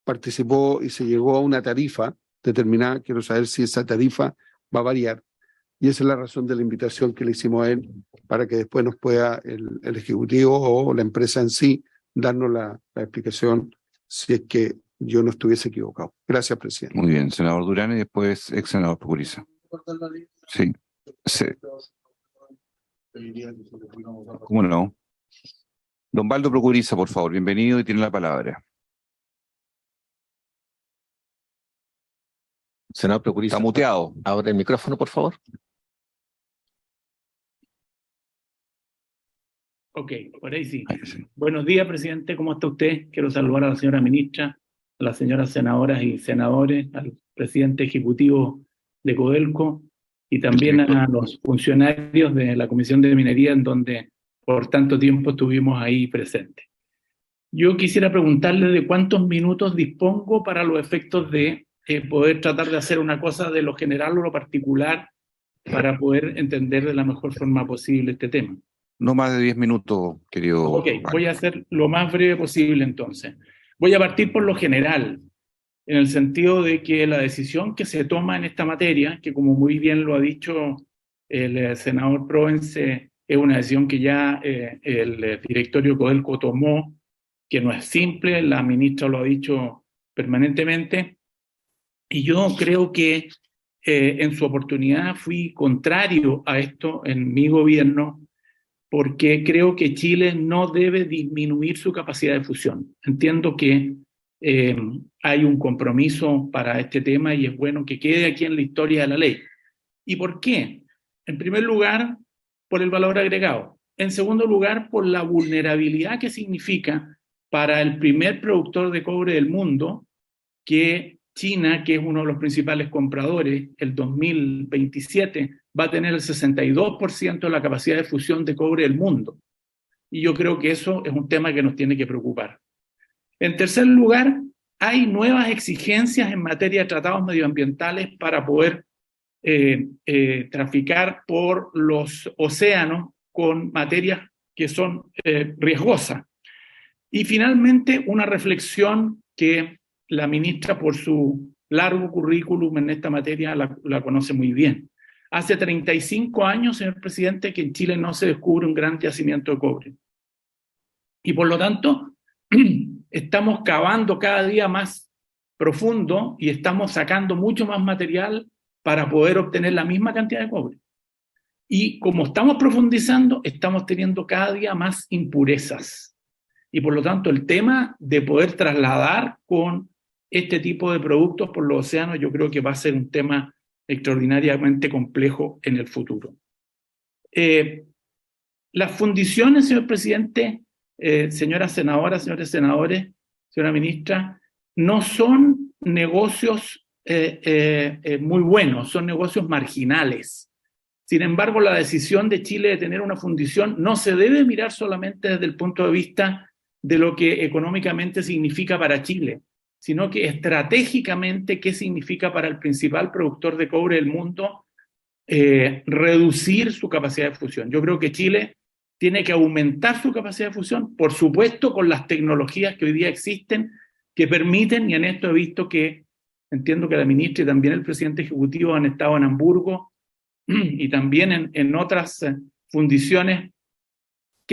participó y se llegó a una tarifa determinada. Quiero saber si esa tarifa va a variar. Y esa es la razón de la invitación que le hicimos a él, para que después nos pueda el Ejecutivo o la empresa en sí darnos la explicación si es que yo no estuviese equivocado. Gracias, presidente. Muy bien, senador Durán y después ex senador Procuriza. Sí. Sí. ¿Cómo no? Don Baldo Procuriza, por favor, bienvenido y tiene la palabra. Senador Procuriza. Está muteado. Ahora el micrófono, por favor. Ok, por ahí sí. Ahí sí. Buenos días, presidente. ¿Cómo está usted? Quiero saludar a la señora ministra, a las señoras senadoras y senadores, al presidente ejecutivo de Codelco y también a los funcionarios de la Comisión de Minería, en donde por tanto tiempo estuvimos ahí presentes. Yo quisiera preguntarle de cuántos minutos dispongo para los efectos de poder tratar de hacer una cosa de lo general o lo particular para poder entender de la mejor forma posible este tema. No más de 10 minutos, querido. Ok, voy a hacer lo más breve posible entonces. Voy a partir por lo general, en el sentido de que la decisión que se toma en esta materia, que como muy bien lo ha dicho el senador Provence, es una decisión que ya el directorio Codelco tomó, que no es simple, la ministra lo ha dicho permanentemente, y yo creo que en su oportunidad fui contrario a esto en mi gobierno, porque creo que Chile no debe disminuir su capacidad de fusión. Entiendo que hay un compromiso para este tema y es bueno que quede aquí en la historia de la ley. ¿Y por qué? En primer lugar, por el valor agregado. En segundo lugar, por la vulnerabilidad que significa para el primer productor de cobre del mundo que China, que es uno de los principales compradores, el 2027 va a tener el 62% de la capacidad de fusión de cobre del mundo. Y yo creo que eso es un tema que nos tiene que preocupar. En tercer lugar, hay nuevas exigencias en materia de tratados medioambientales para poder traficar por los océanos con materias que son riesgosas. Y finalmente, una reflexión que la ministra, por su largo currículum en esta materia, la conoce muy bien. Hace 35 años, señor presidente, que en Chile no se descubre un gran yacimiento de cobre. Y por lo tanto, estamos cavando cada día más profundo y estamos sacando mucho más material para poder obtener la misma cantidad de cobre. Y como estamos profundizando, estamos teniendo cada día más impurezas. Y por lo tanto, el tema de poder trasladar con este tipo de productos por los océanos, yo creo que va a ser un tema extraordinariamente complejo en el futuro. Las fundiciones, señor presidente, señoras senadoras, señores senadores, señora ministra, no son negocios muy buenos, son negocios marginales. Sin embargo, la decisión de Chile de tener una fundición no se debe mirar solamente desde el punto de vista de lo que económicamente significa para Chile, sino que estratégicamente qué significa para el principal productor de cobre del mundo reducir su capacidad de fusión. Yo creo que Chile tiene que aumentar su capacidad de fusión, por supuesto con las tecnologías que hoy día existen, que permiten, y en esto he visto que, entiendo que la ministra y también el presidente ejecutivo han estado en Hamburgo y también en otras fundiciones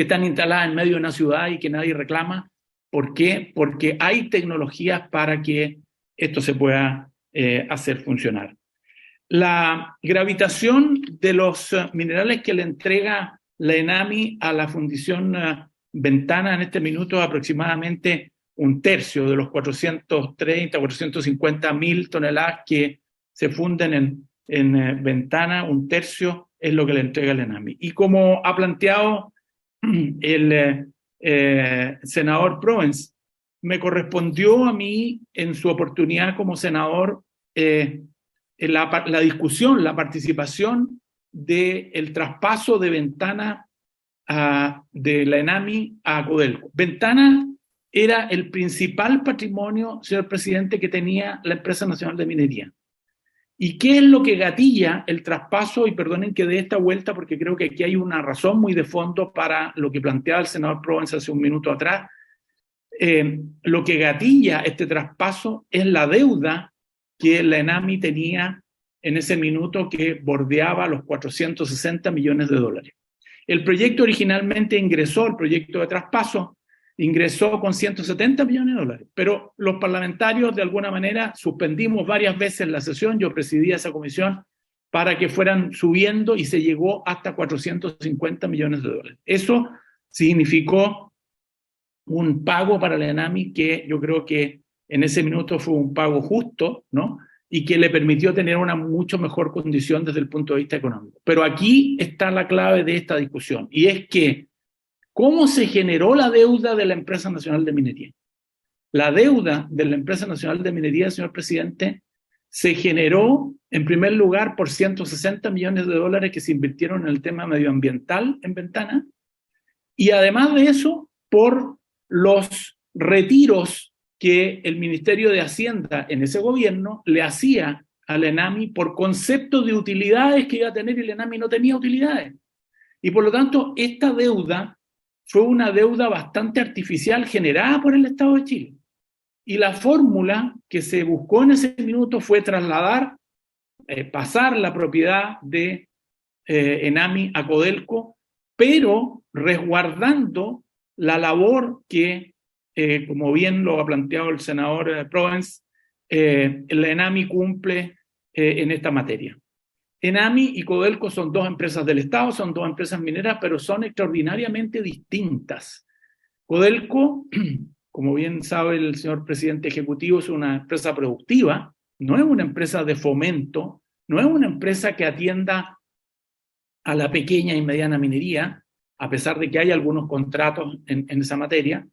que están instaladas en medio de una ciudad y que nadie reclama. ¿Por qué? Porque hay tecnologías para que esto se pueda hacer funcionar. La gravitación de los minerales que le entrega la ENAMI a la Fundición Ventana en este minuto es aproximadamente un tercio de los 430, 450 mil toneladas que se funden en Ventana, un tercio es lo que le entrega la ENAMI. Y como ha planteado el senador Provence, me correspondió a mí, en su oportunidad como senador, la discusión, la participación del traspaso de Ventana de la ENAMI a Codelco. Ventana era el principal patrimonio, señor presidente, que tenía la Empresa Nacional de Minería. ¿Y qué es lo que gatilla el traspaso? Y perdonen que dé esta vuelta porque creo que aquí hay una razón muy de fondo para lo que planteaba el senador Provence hace un minuto atrás. Lo que gatilla este traspaso es la deuda que la ENAMI tenía en ese minuto, que bordeaba los 460 millones de dólares. El proyecto originalmente ingresó, el proyecto de traspaso, ingresó con 170 millones de dólares, pero los parlamentarios de alguna manera suspendimos varias veces la sesión, yo presidía esa comisión, para que fueran subiendo y se llegó hasta 450 millones de dólares. Eso significó un pago para la ENAMI que yo creo que en ese minuto fue un pago justo, ¿no? Y que le permitió tener una mucho mejor condición desde el punto de vista económico. Pero aquí está la clave de esta discusión, y es que ¿cómo se generó la deuda de la Empresa Nacional de Minería? La deuda de la Empresa Nacional de Minería, señor presidente, se generó en primer lugar por 160 millones de dólares que se invirtieron en el tema medioambiental en Ventana, y además de eso, por los retiros que el Ministerio de Hacienda en ese gobierno le hacía a la ENAMI por concepto de utilidades que iba a tener, y la ENAMI no tenía utilidades. Y por lo tanto, esta deuda fue una deuda bastante artificial generada por el Estado de Chile. Y la fórmula que se buscó en ese minuto fue trasladar, pasar la propiedad de ENAMI a Codelco, pero resguardando la labor que, como bien lo ha planteado el senador Provence, la ENAMI cumple en esta materia. ENAMI y Codelco son dos empresas del Estado, son dos empresas mineras, pero son extraordinariamente distintas. Codelco, como bien sabe el señor presidente ejecutivo, es una empresa productiva, no es una empresa de fomento, no es una empresa que atienda a la pequeña y mediana minería, a pesar de que hay algunos contratos en esa materia,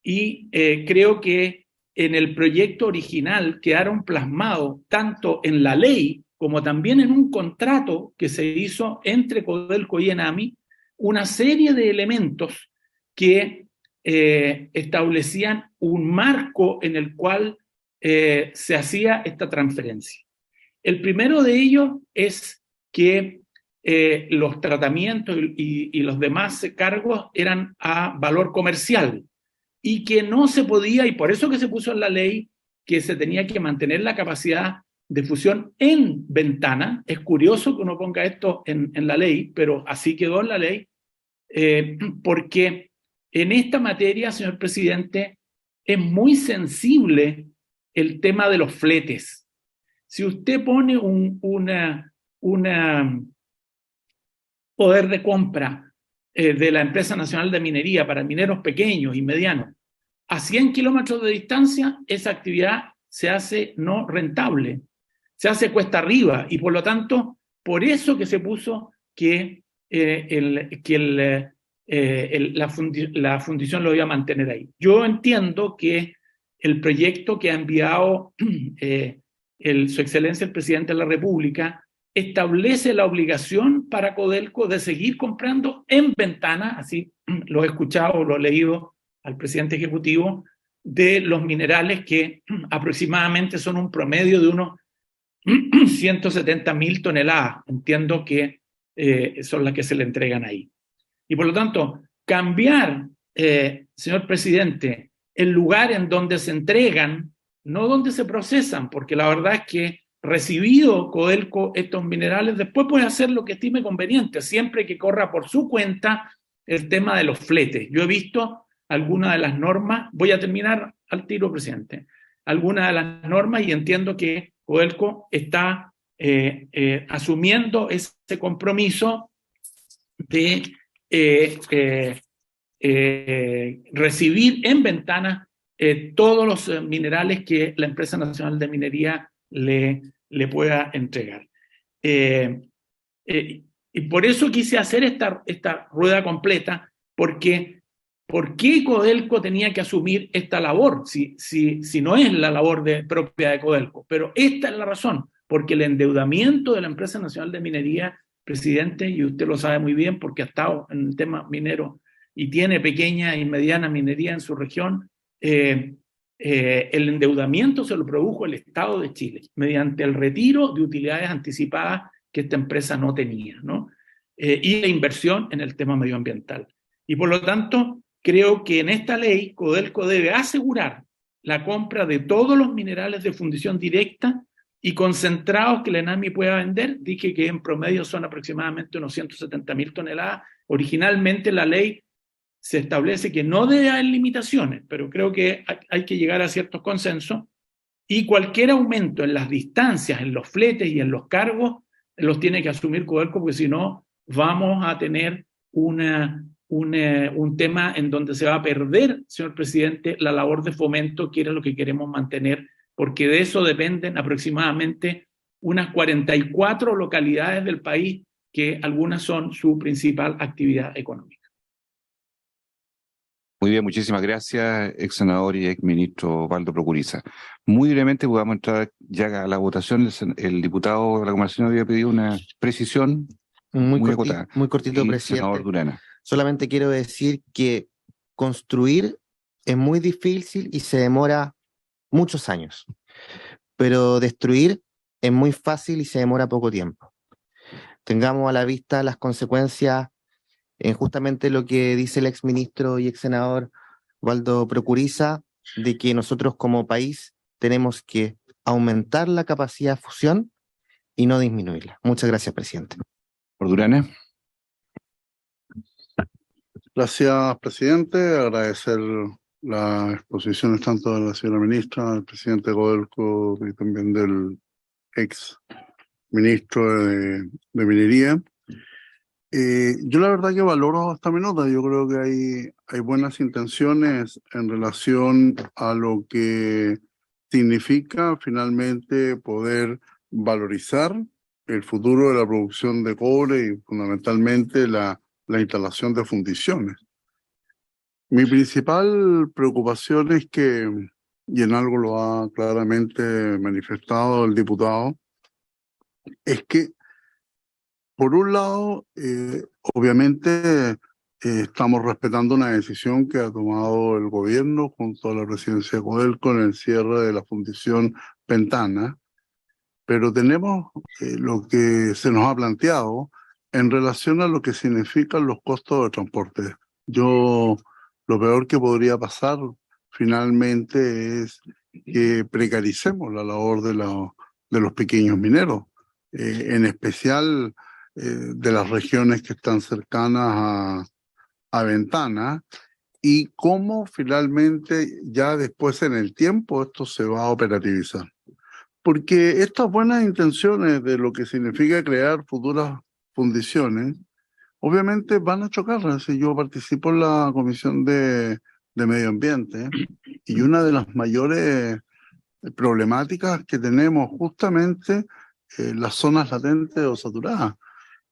y creo que en el proyecto original quedaron plasmados tanto en la ley como también en un contrato que se hizo entre Codelco y ENAMI, una serie de elementos que establecían un marco en el cual se hacía esta transferencia. El primero de ellos es que los tratamientos y los demás cargos eran a valor comercial y que no se podía, y por eso que se puso en la ley que se tenía que mantener la capacidad de fusión en Ventana. Es curioso que uno ponga esto en la ley, pero así quedó en la ley, porque en esta materia, señor presidente, es muy sensible el tema de los fletes. Si usted pone un poder de compra de la Empresa Nacional de Minería para mineros pequeños y medianos a 100 kilómetros de distancia, esa actividad se hace no rentable, se hace cuesta arriba, y por lo tanto, por eso que se puso que la fundición lo iba a mantener ahí. Yo entiendo que el proyecto que ha enviado su excelencia el presidente de la República establece la obligación para Codelco de seguir comprando en Ventana, así lo he escuchado, lo he leído al presidente ejecutivo, de los minerales que aproximadamente son un promedio de unos 170.000 toneladas. Entiendo que son las que se le entregan ahí. Y por lo tanto, cambiar, señor presidente, el lugar en donde se entregan, no donde se procesan, porque la verdad es que recibido Codelco estos minerales, después puede hacer lo que estime conveniente, siempre que corra por su cuenta el tema de los fletes. Yo he visto algunas de las normas, voy a terminar al tiro, presidente, algunas de las normas y entiendo que Codelco está asumiendo ese compromiso de recibir en Ventana todos los minerales que la Empresa Nacional de Minería le pueda entregar. Y por eso quise hacer esta rueda completa, porque ¿por qué Codelco tenía que asumir esta labor? Si no es la labor propia de Codelco, pero esta es la razón, porque el endeudamiento de la Empresa Nacional de Minería, presidente, y usted lo sabe muy bien porque ha estado en el tema minero y tiene pequeña y mediana minería en su región, el endeudamiento se lo produjo el Estado de Chile mediante el retiro de utilidades anticipadas que esta empresa no tenía, ¿no? Y la inversión en el tema medioambiental. Y por lo tanto, creo que en esta ley Codelco debe asegurar la compra de todos los minerales de fundición directa y concentrados que la ENAMI pueda vender. Dije que en promedio son aproximadamente unos 170.000 toneladas. Originalmente la ley se establece que no debe haber limitaciones, pero creo que hay que llegar a ciertos consensos, y cualquier aumento en las distancias, en los fletes y en los cargos, los tiene que asumir Codelco, porque si no vamos a tener un tema en donde se va a perder, señor presidente, la labor de fomento, que era lo que queremos mantener, porque de eso dependen aproximadamente unas 44 localidades del país, que algunas son su principal actividad económica. Muy bien, muchísimas gracias, ex senador y ex ministro Waldo Procuriza. Muy brevemente, podamos entrar ya a la votación. El diputado de la Convención había pedido una precisión muy acotada. Muy cortito, El presidente. senador Durana. Solamente quiero decir que construir es muy difícil y se demora muchos años, pero destruir es muy fácil y se demora poco tiempo. Tengamos a la vista las consecuencias en justamente lo que dice el exministro y ex senador Waldo Procuriza, de que nosotros como país tenemos que aumentar la capacidad de fusión y no disminuirla. Muchas gracias, presidente. Por Durana. Gracias, presidente. Agradecer las exposiciones tanto de la señora ministra, del presidente Codelco y también del ex ministro de Minería. Yo la verdad que valoro esta minuta. Yo creo que hay buenas intenciones en relación a lo que significa finalmente poder valorizar el futuro de la producción de cobre y fundamentalmente la instalación de fundiciones. Mi principal preocupación es que, y en algo lo ha claramente manifestado el diputado, es que por un lado, obviamente estamos respetando una decisión que ha tomado el gobierno junto a la presidencia de Codelco en el cierre de la fundición Ventana, pero tenemos lo que se nos ha planteado en relación a lo que significan los costos de transporte. Lo peor que podría pasar finalmente es que precaricemos la labor de los pequeños mineros, en especial de las regiones que están cercanas a Ventana, y cómo finalmente ya después en el tiempo esto se va a operativizar. Porque estas buenas intenciones de lo que significa crear futuras fundiciones, obviamente van a chocar. Si yo participo en la Comisión de Medio Ambiente, y una de las mayores problemáticas que tenemos justamente las zonas latentes o saturadas.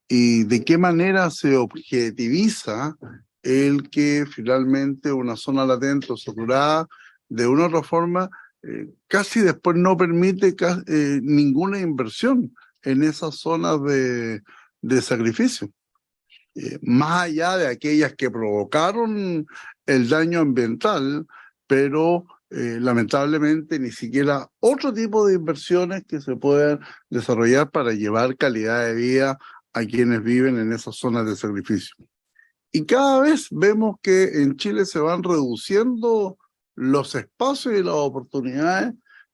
Y de qué manera se objetiviza el que finalmente una zona latente o saturada de una u otra forma casi después no permite ninguna inversión en esas zonas de sacrificio. Más allá de aquellas que provocaron el daño ambiental, pero lamentablemente ni siquiera otro tipo de inversiones que se puedan desarrollar para llevar calidad de vida a quienes viven en esas zonas de sacrificio. Y cada vez vemos que en Chile se van reduciendo los espacios y las oportunidades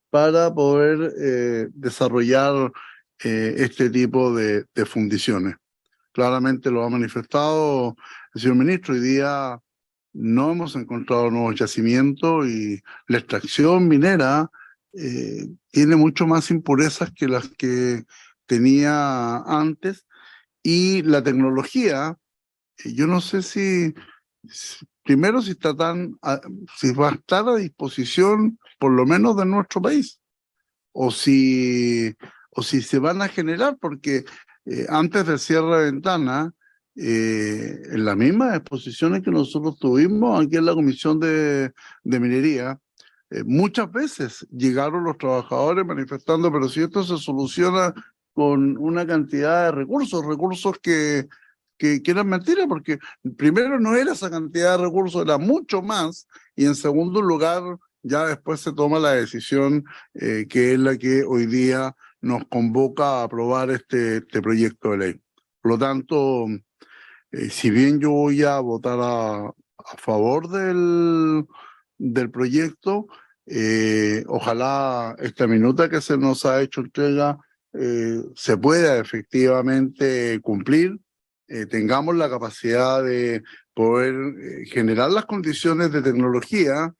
para poder desarrollar este tipo de fundiciones. claramente lo ha manifestado el señor ministro. Hoy día no hemos encontrado nuevos yacimientos y la extracción minera tiene mucho más impurezas que las que tenía antes, y la tecnología, yo no sé primero si si va a estar a disposición por lo menos de nuestro país, o si se van a generar, porque antes del cierre de ventana, en las mismas exposiciones que nosotros tuvimos aquí en la Comisión de Minería, muchas veces llegaron los trabajadores manifestando, pero si esto se soluciona con una cantidad de recursos que eran mentiras, porque primero no era esa cantidad de recursos, era mucho más, y en segundo lugar, ya después se toma la decisión que es la que hoy día nos convoca a aprobar este proyecto de ley. Por lo tanto, si bien yo voy a votar a favor del proyecto, ojalá esta minuta que se nos ha hecho entrega se pueda efectivamente cumplir, tengamos la capacidad de poder generar las condiciones de tecnología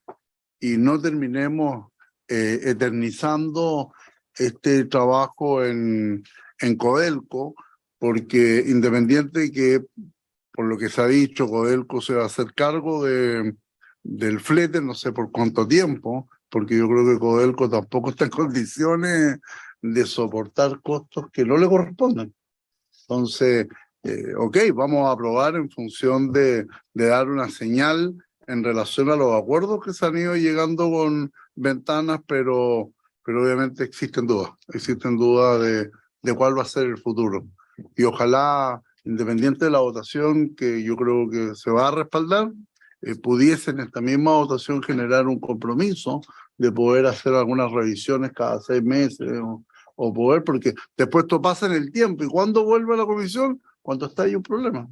y no terminemos eternizando este trabajo en Codelco, porque independiente que, por lo que se ha dicho, Codelco se va a hacer cargo del flete, no sé por cuánto tiempo, porque yo creo que Codelco tampoco está en condiciones de soportar costos que no le corresponden. Entonces, ok, vamos a aprobar en función de dar una señal en relación a los acuerdos que se han ido llegando con Ventanas, pero obviamente existen dudas de cuál va a ser el futuro. Y ojalá, independiente de la votación, que yo creo que se va a respaldar, pudiese en esta misma votación generar un compromiso de poder hacer algunas revisiones cada 6 meses o poder, porque después esto pasa en el tiempo. ¿Y cuándo vuelve a la comisión? Cuando está ahí un problema.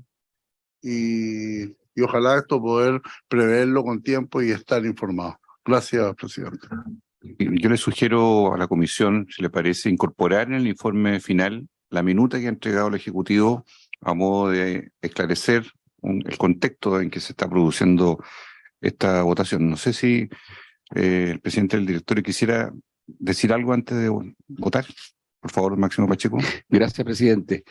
Y ojalá esto poder preverlo con tiempo y estar informado. Gracias, presidente. Yo le sugiero a la comisión, si le parece, incorporar en el informe final la minuta que ha entregado el Ejecutivo a modo de esclarecer el contexto en que se está produciendo esta votación. No sé si el presidente del directorio quisiera decir algo antes de votar. Por favor, Máximo Pacheco. Gracias, presidente.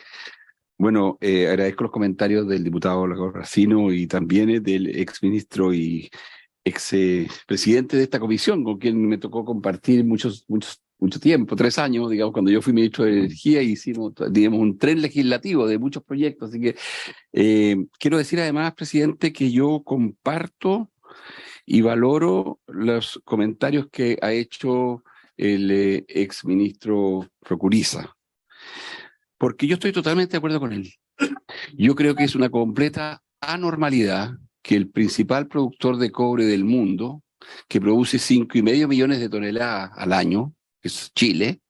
Bueno, agradezco los comentarios del diputado Racino y también del exministro y expresidente de esta comisión, con quien me tocó compartir mucho tiempo, 3 años, digamos, cuando yo fui ministro de Energía, hicimos, digamos, un tren legislativo de muchos proyectos. Así que quiero decir además, presidente, que yo comparto y valoro los comentarios que ha hecho el exministro Procuriza, porque yo estoy totalmente de acuerdo con él. Yo creo que es una completa anormalidad que el principal productor de cobre del mundo, que produce 5,5 millones de toneladas al año, que es Chile,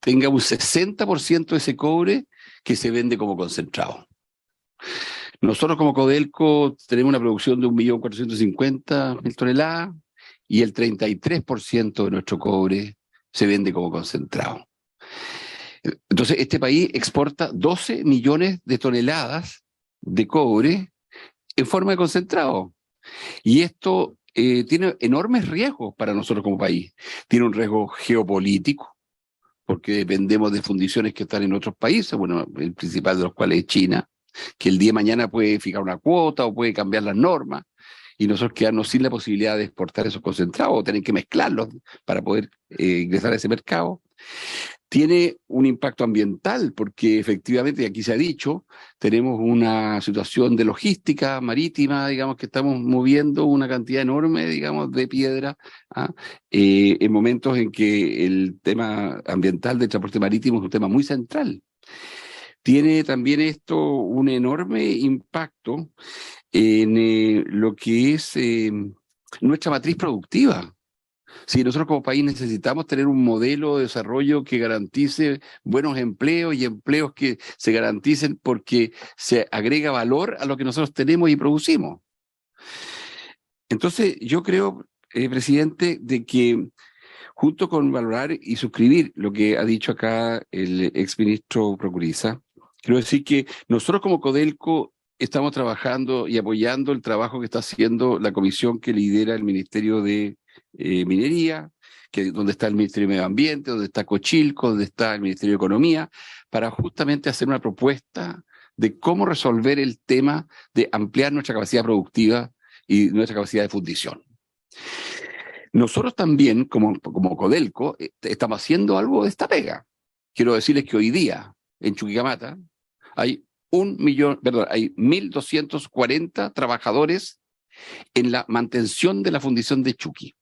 tenga un 60% de ese cobre que se vende como concentrado. Nosotros como Codelco tenemos una producción de 1.450.000 toneladas y el 33% de nuestro cobre se vende como concentrado. Entonces, este país exporta 12 millones de toneladas de cobre en forma de concentrado. Y esto tiene enormes riesgos para nosotros como país. Tiene un riesgo geopolítico, porque dependemos de fundiciones que están en otros países, bueno, el principal de los cuales es China, que el día de mañana puede fijar una cuota o puede cambiar las normas, y nosotros quedarnos sin la posibilidad de exportar esos concentrados o tener que mezclarlos para poder ingresar a ese mercado. Tiene un impacto ambiental, porque efectivamente, y aquí se ha dicho, tenemos una situación de logística marítima, digamos, que estamos moviendo una cantidad enorme, digamos, de piedra, en momentos en que el tema ambiental del transporte marítimo es un tema muy central. Tiene también esto un enorme impacto en lo que es nuestra matriz productiva. Si nosotros como país necesitamos tener un modelo de desarrollo que garantice buenos empleos y empleos que se garanticen porque se agrega valor a lo que nosotros tenemos y producimos. Entonces, yo creo, presidente, de que junto con valorar y suscribir lo que ha dicho acá el exministro Procuriza, Quiero decir que nosotros como Codelco estamos trabajando y apoyando el trabajo que está haciendo la comisión que lidera el Ministerio de Minería, donde está el Ministerio de Medio Ambiente, donde está Cochilco, donde está el Ministerio de Economía, para justamente hacer una propuesta de cómo resolver el tema de ampliar nuestra capacidad productiva y nuestra capacidad de fundición. Nosotros también, como Codelco, estamos haciendo algo de esta pega. Quiero decirles que hoy día, en Chuquicamata, hay 1.240 trabajadores en la mantención de la fundición de Chuqui.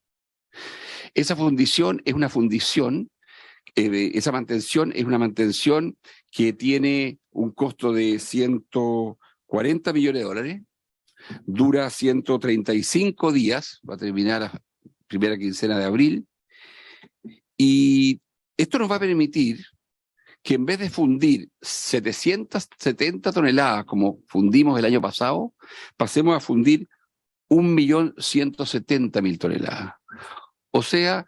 Esa fundición es una fundición, esa mantención es una mantención que tiene un costo de 140 millones de dólares, dura 135 días, va a terminar la primera quincena de abril, y esto nos va a permitir que en vez de fundir 770 toneladas como fundimos el año pasado, pasemos a fundir 1.170.000 toneladas. O sea,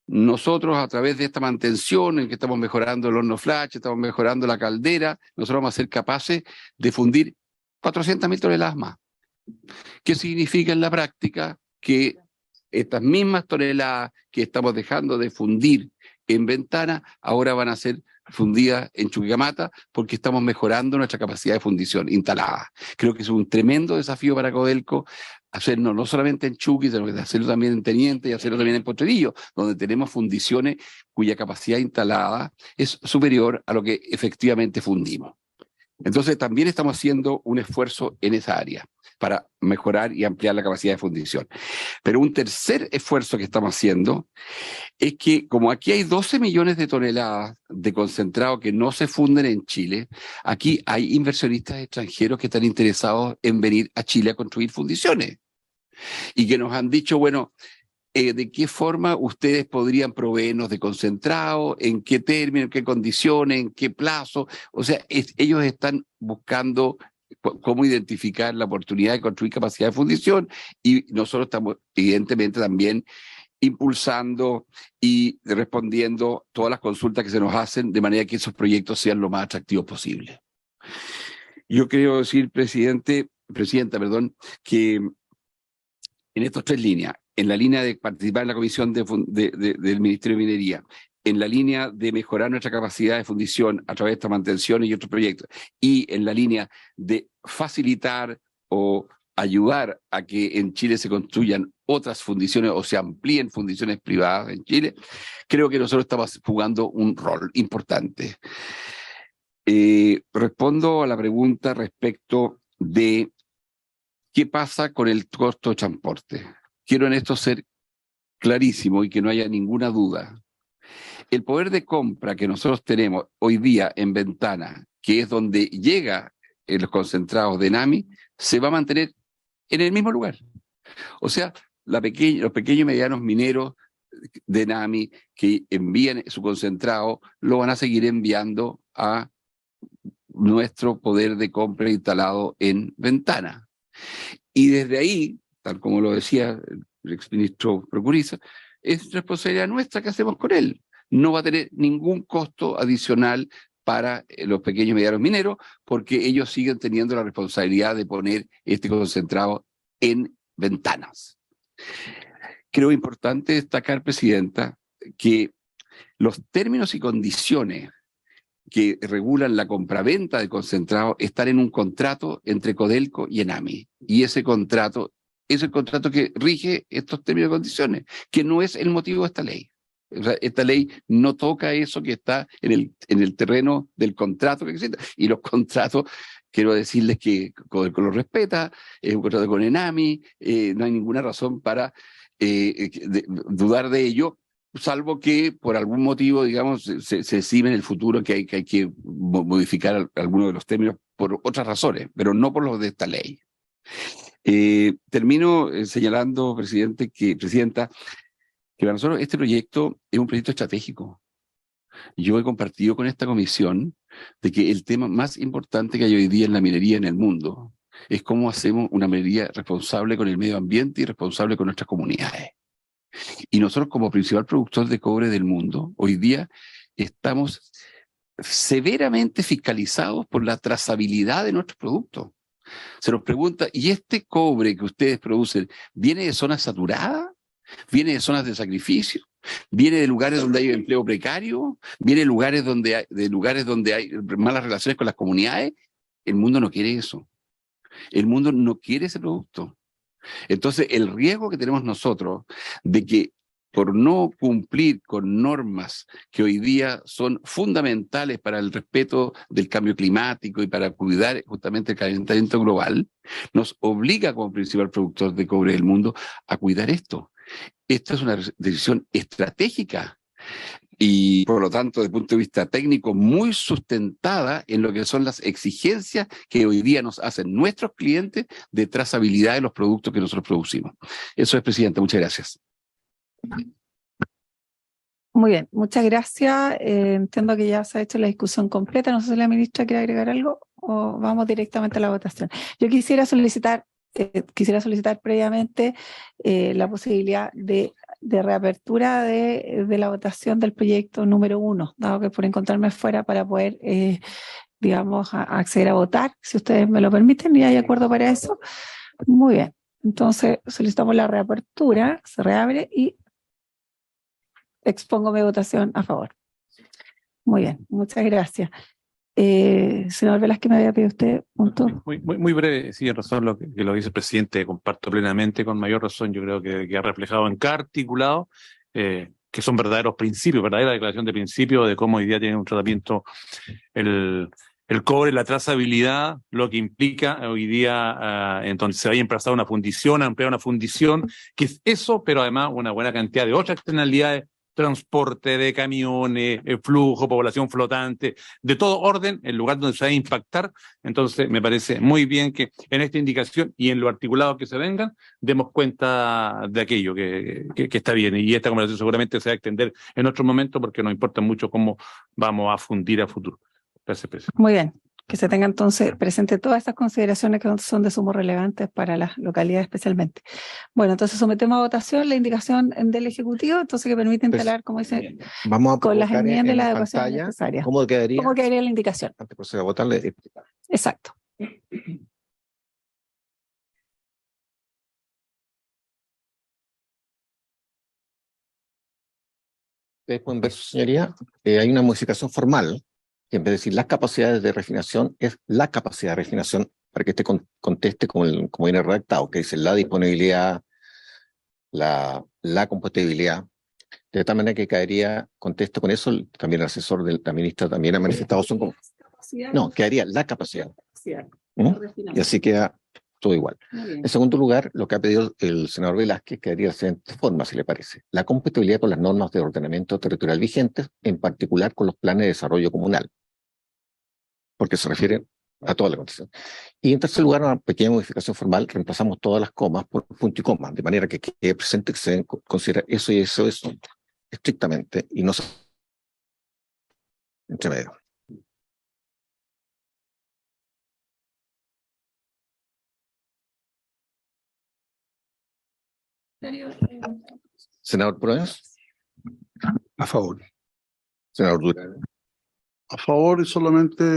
nosotros a través de esta mantención en que estamos mejorando el horno flash, estamos mejorando la caldera, nosotros vamos a ser capaces de fundir 400.000 toneladas más. ¿Qué significa en la práctica? Que estas mismas toneladas que estamos dejando de fundir en Ventana ahora van a ser fundidas en Chuquicamata porque estamos mejorando nuestra capacidad de fundición instalada. Creo que es un tremendo desafío para Codelco hacerlo no solamente en Chuqui, sino que hacerlo también en Teniente y hacerlo también en Potrerillo, donde tenemos fundiciones cuya capacidad instalada es superior a lo que efectivamente fundimos. Entonces también estamos haciendo un esfuerzo en esa área para mejorar y ampliar la capacidad de fundición. Pero un tercer esfuerzo que estamos haciendo es que como aquí hay 12 millones de toneladas de concentrado que no se funden en Chile, aquí hay inversionistas extranjeros que están interesados en venir a Chile a construir fundiciones y que nos han dicho, bueno, ¿de qué forma ustedes podrían proveernos de concentrado? ¿En qué términos? ¿En qué condiciones? ¿En qué plazo? O sea, ellos están buscando cómo identificar la oportunidad de construir capacidad de fundición y nosotros estamos evidentemente también impulsando y respondiendo todas las consultas que se nos hacen de manera que esos proyectos sean lo más atractivos posible. Yo quiero decir, presidenta, que en estas tres líneas, en la línea de participar en la comisión del Ministerio de Minería, en la línea de mejorar nuestra capacidad de fundición a través de esta mantención y otros proyectos, y en la línea de facilitar o ayudar a que en Chile se construyan otras fundiciones o se amplíen fundiciones privadas en Chile, creo que nosotros estamos jugando un rol importante. Respondo a la pregunta respecto de qué pasa con el costo de transporte. Quiero en esto ser clarísimo y que no haya ninguna duda. El poder de compra que nosotros tenemos hoy día en Ventana, que es donde llega los concentrados de NAMI, se va a mantener en el mismo lugar. O sea, los pequeños y medianos mineros de NAMI que envían su concentrado lo van a seguir enviando a nuestro poder de compra instalado en Ventana. Y desde ahí, tal como lo decía el exministro Procuriza, es responsabilidad nuestra que hacemos con él. No va a tener ningún costo adicional para los pequeños y medianos mineros, porque ellos siguen teniendo la responsabilidad de poner este concentrado en Ventanas. Creo importante destacar, presidenta, que los términos y condiciones que regulan la compraventa de concentrado están en un contrato entre Codelco y ENAMI. Y ese contrato es el contrato que rige estos términos y condiciones, que no es el motivo de esta ley. O sea, esta ley no toca eso que está en el terreno del contrato que existe. Y los contratos, quiero decirles que Codelco los respeta, es un contrato con ENAMI, no hay ninguna razón para dudar de ello, salvo que por algún motivo, digamos, se estime en el futuro que hay que modificar algunos de los términos por otras razones, pero no por los de esta ley. Termino señalando, presidenta, que para nosotros este proyecto es un proyecto estratégico. Yo he compartido con esta comisión de que el tema más importante que hay hoy día en la minería en el mundo es cómo hacemos una minería responsable con el medio ambiente y responsable con nuestras comunidades. Y nosotros como principal productor de cobre del mundo, hoy día estamos severamente fiscalizados por la trazabilidad de nuestros productos. Se nos pregunta, ¿y este cobre que ustedes producen viene de zonas saturadas? ¿Viene de zonas de sacrificio? ¿Viene de lugares donde hay empleo precario? ¿Viene de lugares donde hay malas relaciones con las comunidades? El mundo no quiere eso. El mundo no quiere ese producto. Entonces, el riesgo que tenemos nosotros de que por no cumplir con normas que hoy día son fundamentales para el respeto del cambio climático y para cuidar justamente el calentamiento global, nos obliga como principal productor de cobre del mundo a cuidar esto. Esta es una decisión estratégica y, por lo tanto, desde el punto de vista técnico, muy sustentada en lo que son las exigencias que hoy día nos hacen nuestros clientes de trazabilidad de los productos que nosotros producimos. Eso es, presidente. Muchas gracias. Muy bien, muchas gracias. Entiendo que ya se ha hecho la discusión completa. No sé si la ministra quiere agregar algo o vamos directamente a la votación. Yo quisiera solicitar previamente la posibilidad de reapertura de la votación del proyecto número 1, dado que por encontrarme fuera para poder, digamos, acceder a votar, si ustedes me lo permiten y hay acuerdo para eso. Muy bien, entonces solicitamos la reapertura, se reabre y expongo mi votación a favor. Muy bien, muchas gracias. Senador Velázquez, me había pedido usted punto. Muy breve, sí, en razón lo que lo dice el presidente, comparto plenamente, con mayor razón, yo creo que ha reflejado en cada articulado, que son verdaderos principios, verdadera declaración de principios de cómo hoy día tiene un tratamiento el cobre, la trazabilidad, lo que implica hoy día, entonces se vaya a emplazar una fundición, a ampliar una fundición, que es eso, pero además una buena cantidad de otras externalidades, transporte de camiones, flujo, población flotante, de todo orden, el lugar donde se va a impactar. Entonces, me parece muy bien que en esta indicación y en lo articulado que se vengan, demos cuenta de aquello que está bien. Y esta conversación seguramente se va a extender en otro momento porque nos importa mucho cómo vamos a fundir a futuro. Gracias, presidente. Muy bien, que se tenga entonces presente todas estas consideraciones que son de sumo relevantes para las localidades especialmente. Bueno, entonces sometemos a votación la indicación del Ejecutivo, entonces que permite instalar, como dice, Vamos a con las colocar enmiendas y en las la adecuaciones pantalla necesarias. cómo quedaría ¿Cómo quedaría la indicación? antes de proceder a votarle. Exacto. Ustedes pueden ver, su señoría, hay una modificación formal, que en vez de decir las capacidades de refinación, es la capacidad de refinación, para que este conteste como viene redactado, que dice la disponibilidad, la compatibilidad, de tal manera que caería, contesto con eso, también el asesor de la ministra también ha manifestado, no, quedaría la capacidad. ¿Mm? Y así queda todo igual. En segundo lugar, lo que ha pedido el senador Velázquez quedaría de la siguiente forma, si le parece. La compatibilidad con las normas de ordenamiento territorial vigentes, en particular con los planes de desarrollo comunal, porque se refiere a toda la condición. Y en tercer lugar, una pequeña modificación formal, reemplazamos todas las comas por punto y coma, de manera que quede presente que se considera eso y eso estrictamente, y no se entre medio. Senador Proens. A favor. Senador Durán. A favor y solamente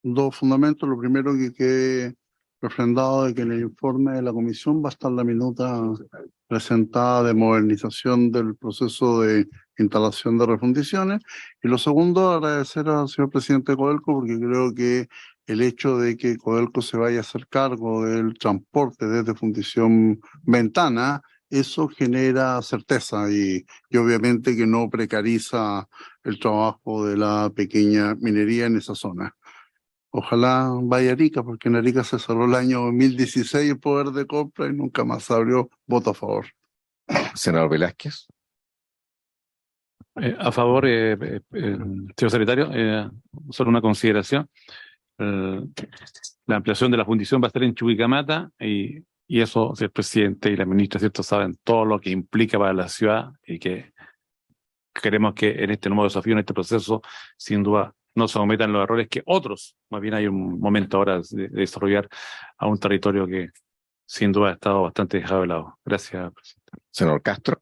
dos fundamentos. Lo primero, que quede refrendado de que en el informe de la comisión va a estar la minuta presentada de modernización del proceso de instalación de refundiciones. Y lo segundo, agradecer al señor presidente de Codelco, porque creo que el hecho de que Codelco se vaya a hacer cargo del transporte desde Fundición Ventana, eso genera certeza y obviamente que no precariza el trabajo de la pequeña minería en esa zona. Ojalá vaya a Arica, porque en Arica se cerró el año 2016 el poder de compra y nunca más se abrió. Voto a favor. Senador Velázquez. A favor, señor secretario, solo una consideración. La ampliación de la fundición va a estar en Chuquicamata y eso, si el presidente y la ministra, ¿cierto?, saben todo lo que implica para la ciudad y que queremos que en este nuevo desafío, en este proceso, sin duda, no se cometan los errores que otros, más bien hay un momento ahora de desarrollar a un territorio que sin duda ha estado bastante dejado de lado. Gracias, presidente. Senador Castro.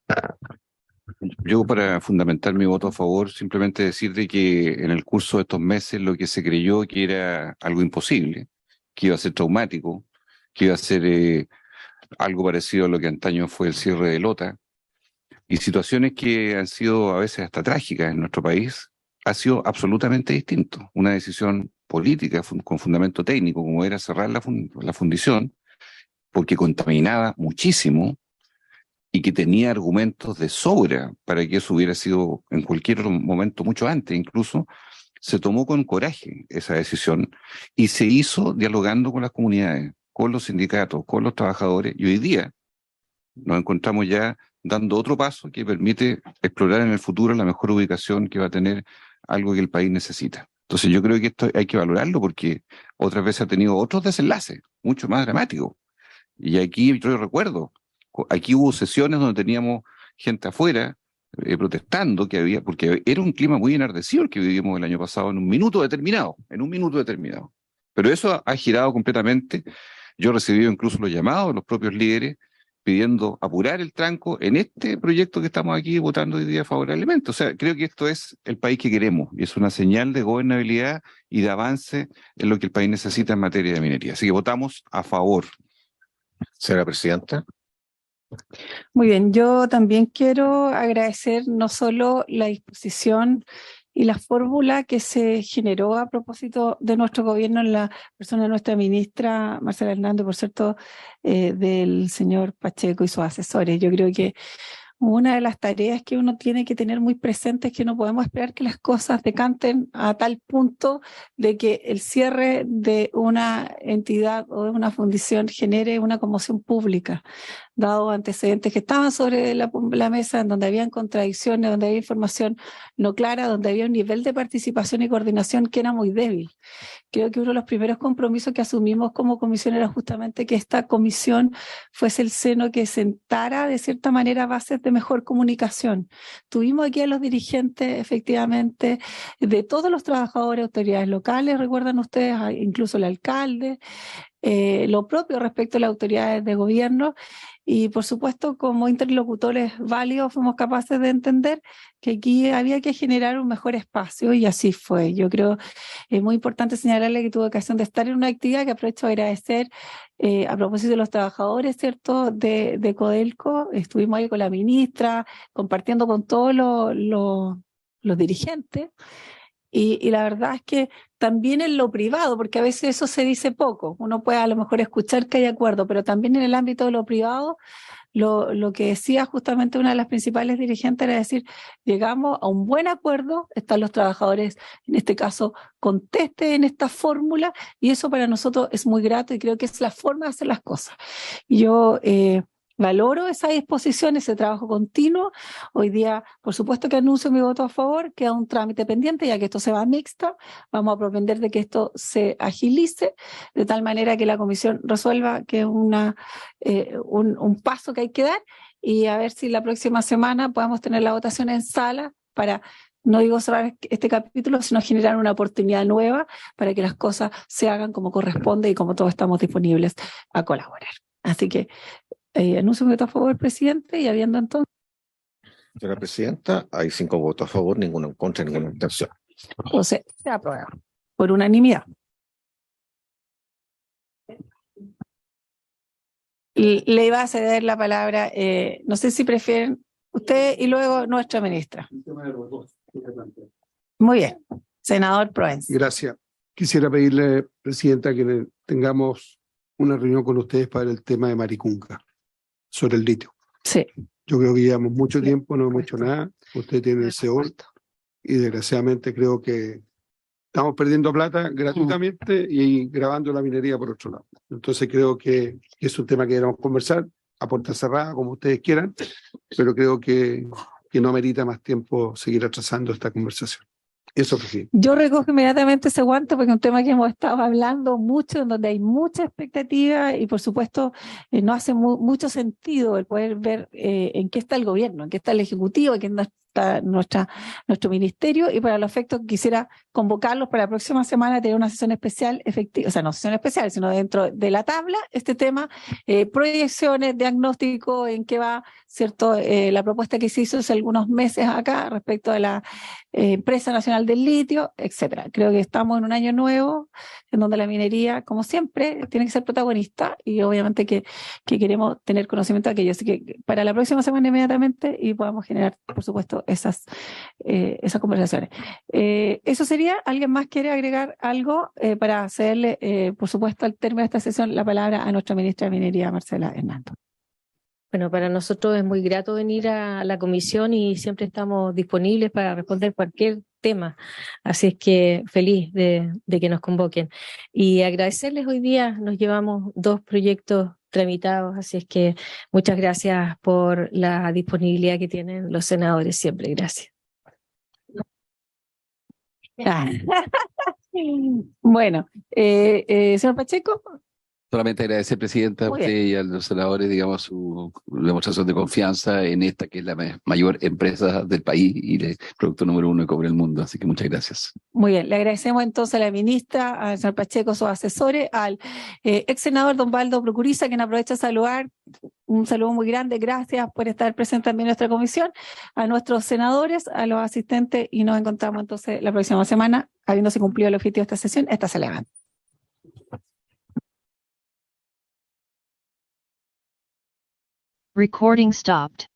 Yo, para fundamentar mi voto a favor, simplemente decir de que en el curso de estos meses lo que se creyó que era algo imposible, que iba a ser traumático, que iba a ser algo parecido a lo que antaño fue el cierre de Lota, y situaciones que han sido a veces hasta trágicas en nuestro país, ha sido absolutamente distinto. Una decisión política con fundamento técnico, como era cerrar la fundición, porque contaminaba muchísimo y que tenía argumentos de sobra para que eso hubiera sido en cualquier otro momento, mucho antes incluso, se tomó con coraje esa decisión y se hizo dialogando con las comunidades, con los sindicatos, con los trabajadores, y hoy día nos encontramos ya dando otro paso que permite explorar en el futuro la mejor ubicación que va a tener algo que el país necesita. Entonces yo creo que esto hay que valorarlo porque otras veces ha tenido otros desenlaces, mucho más dramáticos. Y aquí yo recuerdo, aquí hubo sesiones donde teníamos gente afuera protestando que había, porque era un clima muy enardecido el que vivimos el año pasado en un minuto determinado. Pero eso ha girado completamente. Yo he recibido incluso los llamados de los propios líderes pidiendo apurar el tranco en este proyecto que estamos aquí votando hoy día favorablemente. O sea, creo que esto es el país que queremos y es una señal de gobernabilidad y de avance en lo que el país necesita en materia de minería. Así que votamos a favor. Señora Presidenta. Muy bien, yo también quiero agradecer no solo la disposición y la fórmula que se generó a propósito de nuestro gobierno en la persona de nuestra ministra Marcela Hernández, por cierto, del señor Pacheco y sus asesores. Yo creo que una de las tareas que uno tiene que tener muy presente es que no podemos esperar que las cosas decanten a tal punto de que el cierre de una entidad o de una fundición genere una conmoción pública, dado antecedentes que estaban sobre la mesa, en donde habían contradicciones, donde había información no clara, donde había un nivel de participación y coordinación que era muy débil. Creo que uno de los primeros compromisos que asumimos como comisión era justamente que esta comisión fuese el seno que sentara de cierta manera bases de mejor comunicación. Tuvimos aquí a los dirigentes, efectivamente, de todos los trabajadores, autoridades locales, recuerdan ustedes, incluso el alcalde, lo propio respecto a las autoridades de gobierno, y por supuesto como interlocutores válidos fuimos capaces de entender que aquí había que generar un mejor espacio y así fue. Yo creo es muy importante señalarle que tuve ocasión de estar en una actividad que aprovecho a agradecer a propósito de los trabajadores, ¿cierto?, de Codelco. Estuvimos ahí con la ministra, compartiendo con todos los dirigentes. Y la verdad es que también en lo privado, porque a veces eso se dice poco, uno puede a lo mejor escuchar que hay acuerdo, pero también en el ámbito de lo privado, lo que decía justamente una de las principales dirigentes era decir, llegamos a un buen acuerdo, están los trabajadores, en este caso, contesten en esta fórmula, y eso para nosotros es muy grato y creo que es la forma de hacer las cosas. Yo valoro esa disposición, ese trabajo continuo. Hoy día, por supuesto que anuncio mi voto a favor, queda un trámite pendiente, ya que esto se va a mixta. Vamos a propender de que esto se agilice, de tal manera que la comisión resuelva que es un paso que hay que dar, y a ver si la próxima semana podemos tener la votación en sala para, no digo cerrar este capítulo, sino generar una oportunidad nueva para que las cosas se hagan como corresponde y como todos estamos disponibles a colaborar. Así que anuncio mi voto a favor, presidente, y habiendo entonces... Señora Presidenta, hay 5 votos a favor, ninguno en contra, ninguna abstención. Entonces, se aprueba por unanimidad. Le iba a ceder la palabra, no sé si prefieren usted y luego nuestra ministra. Muy bien, senador Proens. Gracias. Quisiera pedirle, Presidenta, que tengamos una reunión con ustedes para el tema de Maricunga, sobre el litio. Sí. Yo creo que llevamos mucho tiempo, no hemos hecho nada. Usted tiene el Seol y desgraciadamente creo que estamos perdiendo plata gratuitamente y grabando la minería por otro lado. Entonces creo que es un tema que debemos conversar a puerta cerrada, como ustedes quieran, pero creo que no amerita más tiempo seguir atrasando esta conversación. Eso que sí. Yo recojo inmediatamente ese guante porque es un tema que hemos estado hablando mucho, en donde hay mucha expectativa y por supuesto no hace mucho sentido el poder ver en qué está el gobierno, en qué está el Ejecutivo, en qué está nuestro ministerio, y para los efectos quisiera convocarlos para la próxima semana a tener una sesión especial efectiva, o sea, no sesión especial, sino dentro de la tabla, este tema, proyecciones, diagnóstico, en qué va, ¿cierto? La propuesta que se hizo hace algunos meses acá respecto de la Empresa Nacional del Litio, etcétera. Creo que estamos en un año nuevo en donde la minería, como siempre, tiene que ser protagonista, y obviamente que queremos tener conocimiento de aquello. Así que para la próxima semana inmediatamente, y podamos generar, por supuesto, esas conversaciones. Eso sería. ¿Alguien más quiere agregar algo para cederle, por supuesto, al término de esta sesión, la palabra a nuestra ministra de Minería, Marcela Hernando? Bueno, para nosotros es muy grato venir a la comisión y siempre estamos disponibles para responder cualquier tema. Así es que feliz de que nos convoquen. Y agradecerles, hoy día nos llevamos 2 proyectos tramitados, así es que muchas gracias por la disponibilidad que tienen los senadores siempre. Gracias. Bueno, señor Pacheco. Solamente agradecer, Presidenta, a Muy usted bien. y a los senadores, digamos, su demostración de confianza en esta que es la mayor empresa del país y el producto número 1 de cobre del mundo. Así que muchas gracias. Muy bien, le agradecemos entonces a la ministra, al señor Pacheco, sus asesores, al ex senador don Baldo Procuriza, quien aprovecha de saludar. Un saludo muy grande, gracias por estar presente también en nuestra comisión, a nuestros senadores, a los asistentes, y nos encontramos entonces la próxima semana, habiéndose cumplido el objetivo de esta sesión. Esta se levanta. Recording stopped.